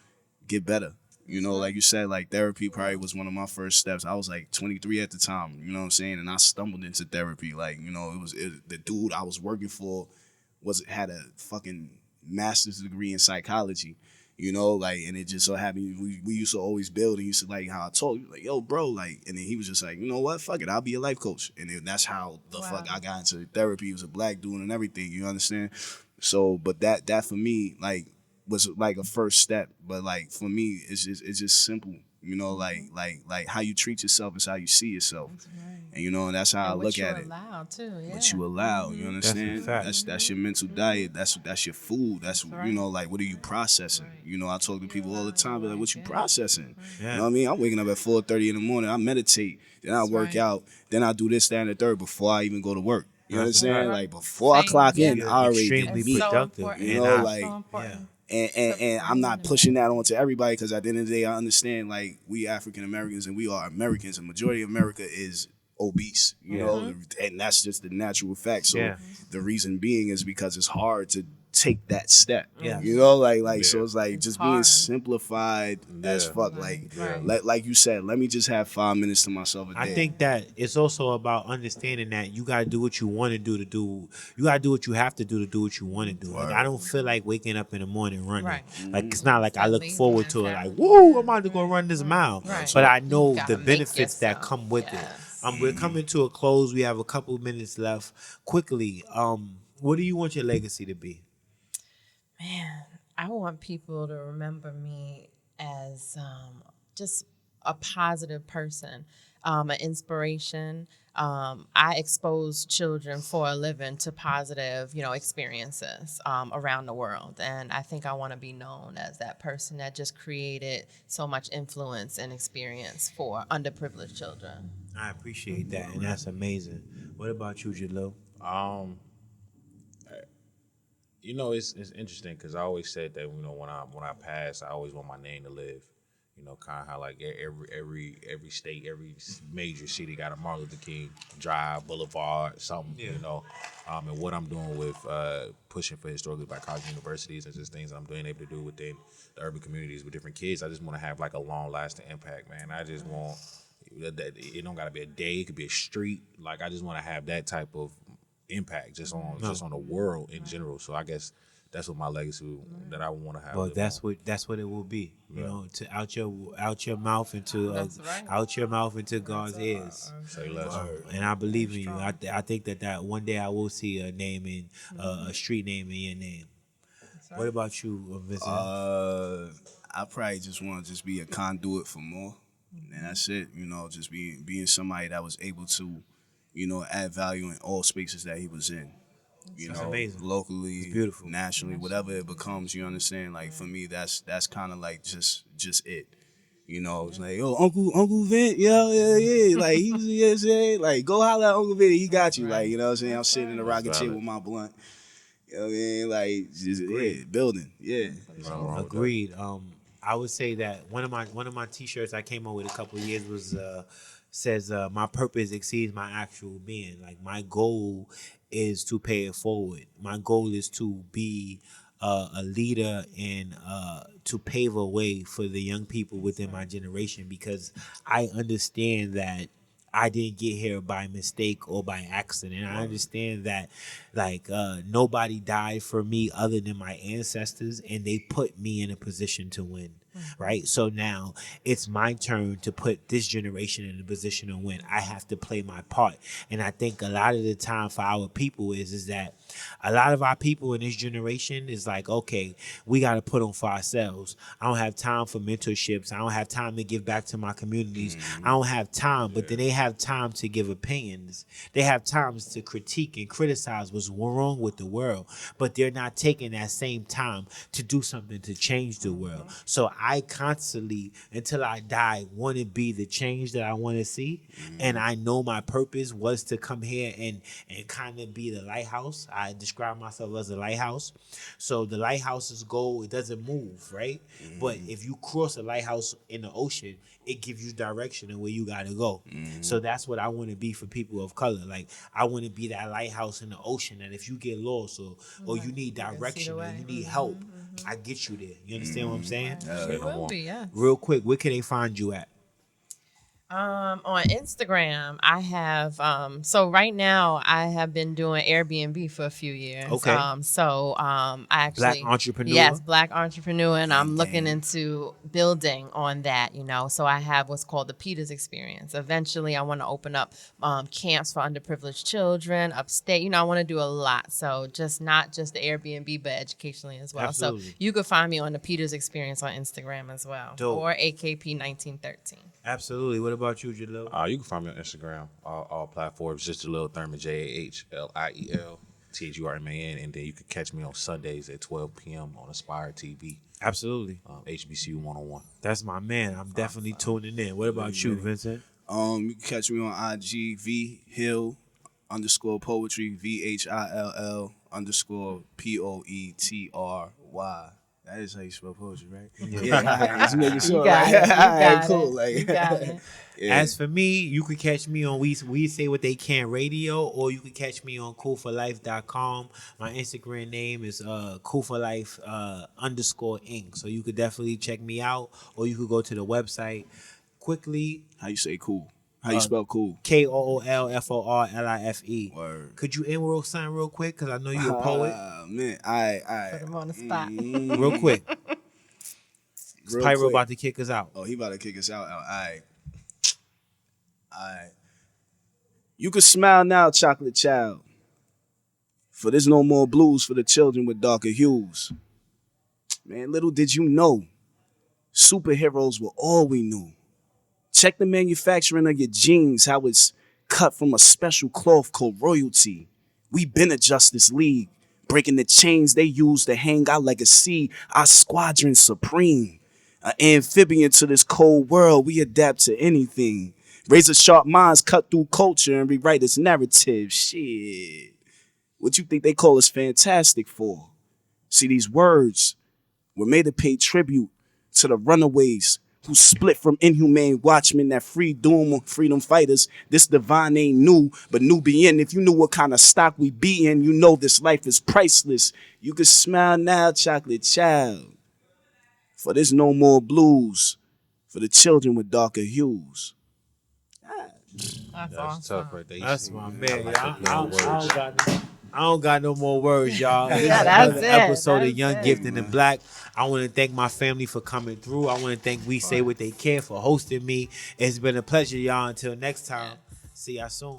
get better. You know, like you said, like therapy probably was one of my first steps. I was like 23 at the time, you know what I'm saying? And I stumbled into therapy. Like, you know, the dude I was working for had a fucking master's degree in psychology. You know, like, and it just so happened we used to always build, and used to, like, how I told you, like, yo, bro, like, and then he was just like, you know what, fuck it, I'll be a life coach. And then that's how the fuck I got into therapy. He was a black dude and everything, you understand? So, but that for me, like, was like a first step. But like for me, it's just simple. You know, like how you treat yourself is how you see yourself. And you know, and that's how I look at it. Allow too, yeah. What you allow, you understand? fact. That's your mental diet. That's your food. That's right. you know, like, what are you processing? You know, I talk to people all the time, but like, what you processing? Yeah. You know what I mean? I'm waking up at 4:30 in the morning. I meditate, then I work right. out, then I do this, that, and the third before I even go to work. You That's understand? right. Like before I Same, clock yeah. in, You're I already extremely did me. So productive. important. You And know, I- like, so important. And I'm not pushing that onto everybody, because at the end of the day, I understand, like, we African Americans and we are Americans, and majority of America is obese, you know, and that's just the natural fact. So Yeah. the reason being is because it's hard to take that step. Yeah. You know, like so it's like just being hard. simplified as fuck. Like you said, let me just have 5 minutes to myself a day. I think that it's also about understanding that you gotta do what you want to do you gotta do what you have to do what you want to do. Like, I don't feel like waking up in the morning running. Right. Like, it's not like I That look lazy forward to it like, mentality. woo, I'm about to go run this mile. Right. But I know You gotta the make benefits that yourself. come with Yes. it. We're coming to a close. We have a couple minutes left. Quickly, what do you want your legacy to be? Man, I want people to remember me as just a positive person, an inspiration. I expose children for a living to positive, experiences around the world. And I think I want to be known as that person that just created so much influence and experience for underprivileged children. I appreciate that, and that's amazing. What about you, Jahliel? You know, it's interesting because I always said that, you know, when I pass, I always want my name to live. You know, kind of how like every state, every major city got a Martin Luther King Drive, Boulevard, something. You know, and what I'm doing with pushing for historically black college universities and just things that I'm being able to do within the urban communities with different kids. I just want to have like a long lasting impact, man. I just want It don't gotta be a day. It could be a street. Like I just want to have that type of impact just on the world in general. So I guess that's what my legacy that I want to have. Well, that's what it will be. You know, to out your mouth into That's right. out your mouth into God's ears. Say less. And I believe in you. I think that one day I will see a name in a street name in your name. What about you, Vincent? I probably just want to just be a conduit for more, and that's it. You know, just being somebody that was able to, you know, add value in all spaces that he was in. You That's know, amazing. locally, It's beautiful. nationally, whatever it becomes. You understand? Like for me, that's kind of like just it. You know, it's like, oh, Uncle Vin, yeah. Like he's like go holler at Uncle Vin, he got you. Like, you know what I'm saying? I'm sitting in the rocking chair with my blunt. You know what I mean? Like just building. Yeah. Agreed. I would say that one of my T-shirts I came up with a couple of years was says my purpose exceeds my actual being. Like my goal is to pay it forward. My goal is to be a leader and to pave a way for the young people within my generation, because I understand that I didn't get here by mistake or by accident. I understand that like nobody died for me other than my ancestors, and they put me in a position to win. Right? So now it's my turn to put this generation in a position to win. I have to play my part. And I think a lot of the time for our people is that a lot of our people in this generation is like, okay, we got to put on for ourselves. I don't have time for mentorships. I don't have time to give back to my communities. I don't have time. But then they have time to give opinions. They have times to critique and criticize what's wrong with the world. But they're not taking that same time to do something to change the world. So I constantly, until I die, want to be the change that I want to see. And I know my purpose was to come here and kind of be the lighthouse. I describe myself as a lighthouse. So the lighthouse's goal, it doesn't move, right? But if you cross a lighthouse in the ocean, it gives you direction and where you got to go. So that's what I want to be for people of color. Like I want to be that lighthouse in the ocean, and if you get lost or you need direction or you need help, I get you there. You understand what I'm saying? We will be, yeah. Real quick, where can they find you at? On Instagram, I have so right now I have been doing Airbnb for a few years. Okay. I actually Black entrepreneur? Yes, Black entrepreneur, and I'm looking into building on that. You know, so I have what's called the Peters Experience. Eventually, I want to open up camps for underprivileged children upstate. You know, I want to do a lot. So not just the Airbnb, but educationally as well. Absolutely. So you could find me on the Peters Experience on Instagram as well, Dope. or AKP 1913. Absolutely. What about you, Jahliel? You can find me on Instagram, all platforms, just Jahliel Thurman, Jahliel THURMAN, and then you can catch me on Sundays at 12 p.m. on Aspire TV, Absolutely. HBCU 101. That's my man. I'm definitely tuning in. What about you, Vincent? You can catch me on IG Hill _poetry VHILL_POETRY. That is how you spell poetry, right? Yeah, just making sure. You got it. You got cool. it. Like, You got it. yeah. As for me, you can catch me on We Say What They Can Radio, or you can catch me on Koolforlife.com. My Instagram name is Koolforlife _Inc. So you could definitely check me out, or you could go to the website quickly. How you say cool? How you spell cool? KOOLFORLIFE. Word. Could you enroll something real quick? Because I know you're a poet. Man, Put him on the spot. Real quick. Real Pyro quick. about to kick us out. Oh, he about to kick us out. All right. You can smile now, chocolate child. For there's no more blues for the children with darker hues. Man, little did you know, superheroes were all we knew. Check the manufacturing of your jeans, how it's cut from a special cloth called royalty. We been a Justice League, breaking the chains they use to hang our legacy, our squadron supreme. An amphibian to this cold world, we adapt to anything. Razor sharp minds cut through culture and rewrite its narrative. Shit. What you think they call us fantastic for? See, these words were made to pay tribute to the runaways who split from inhumane watchmen that freedom fighters. This divine ain't new, but Nubian. If you knew what kind of stock we be in, you know this life is priceless. You can smile now, chocolate child. For there's no more blues for the children with darker hues. That's That's awesome. tough right there. That's my man. like Y'all. to play with words. I don't got no more words, y'all. This is that's another it. episode That's of Young, it. Gifted, and Black. I want to thank my family for coming through. I want to thank We Say What They Care for hosting me. It's been a pleasure, y'all. Until next time, see y'all soon.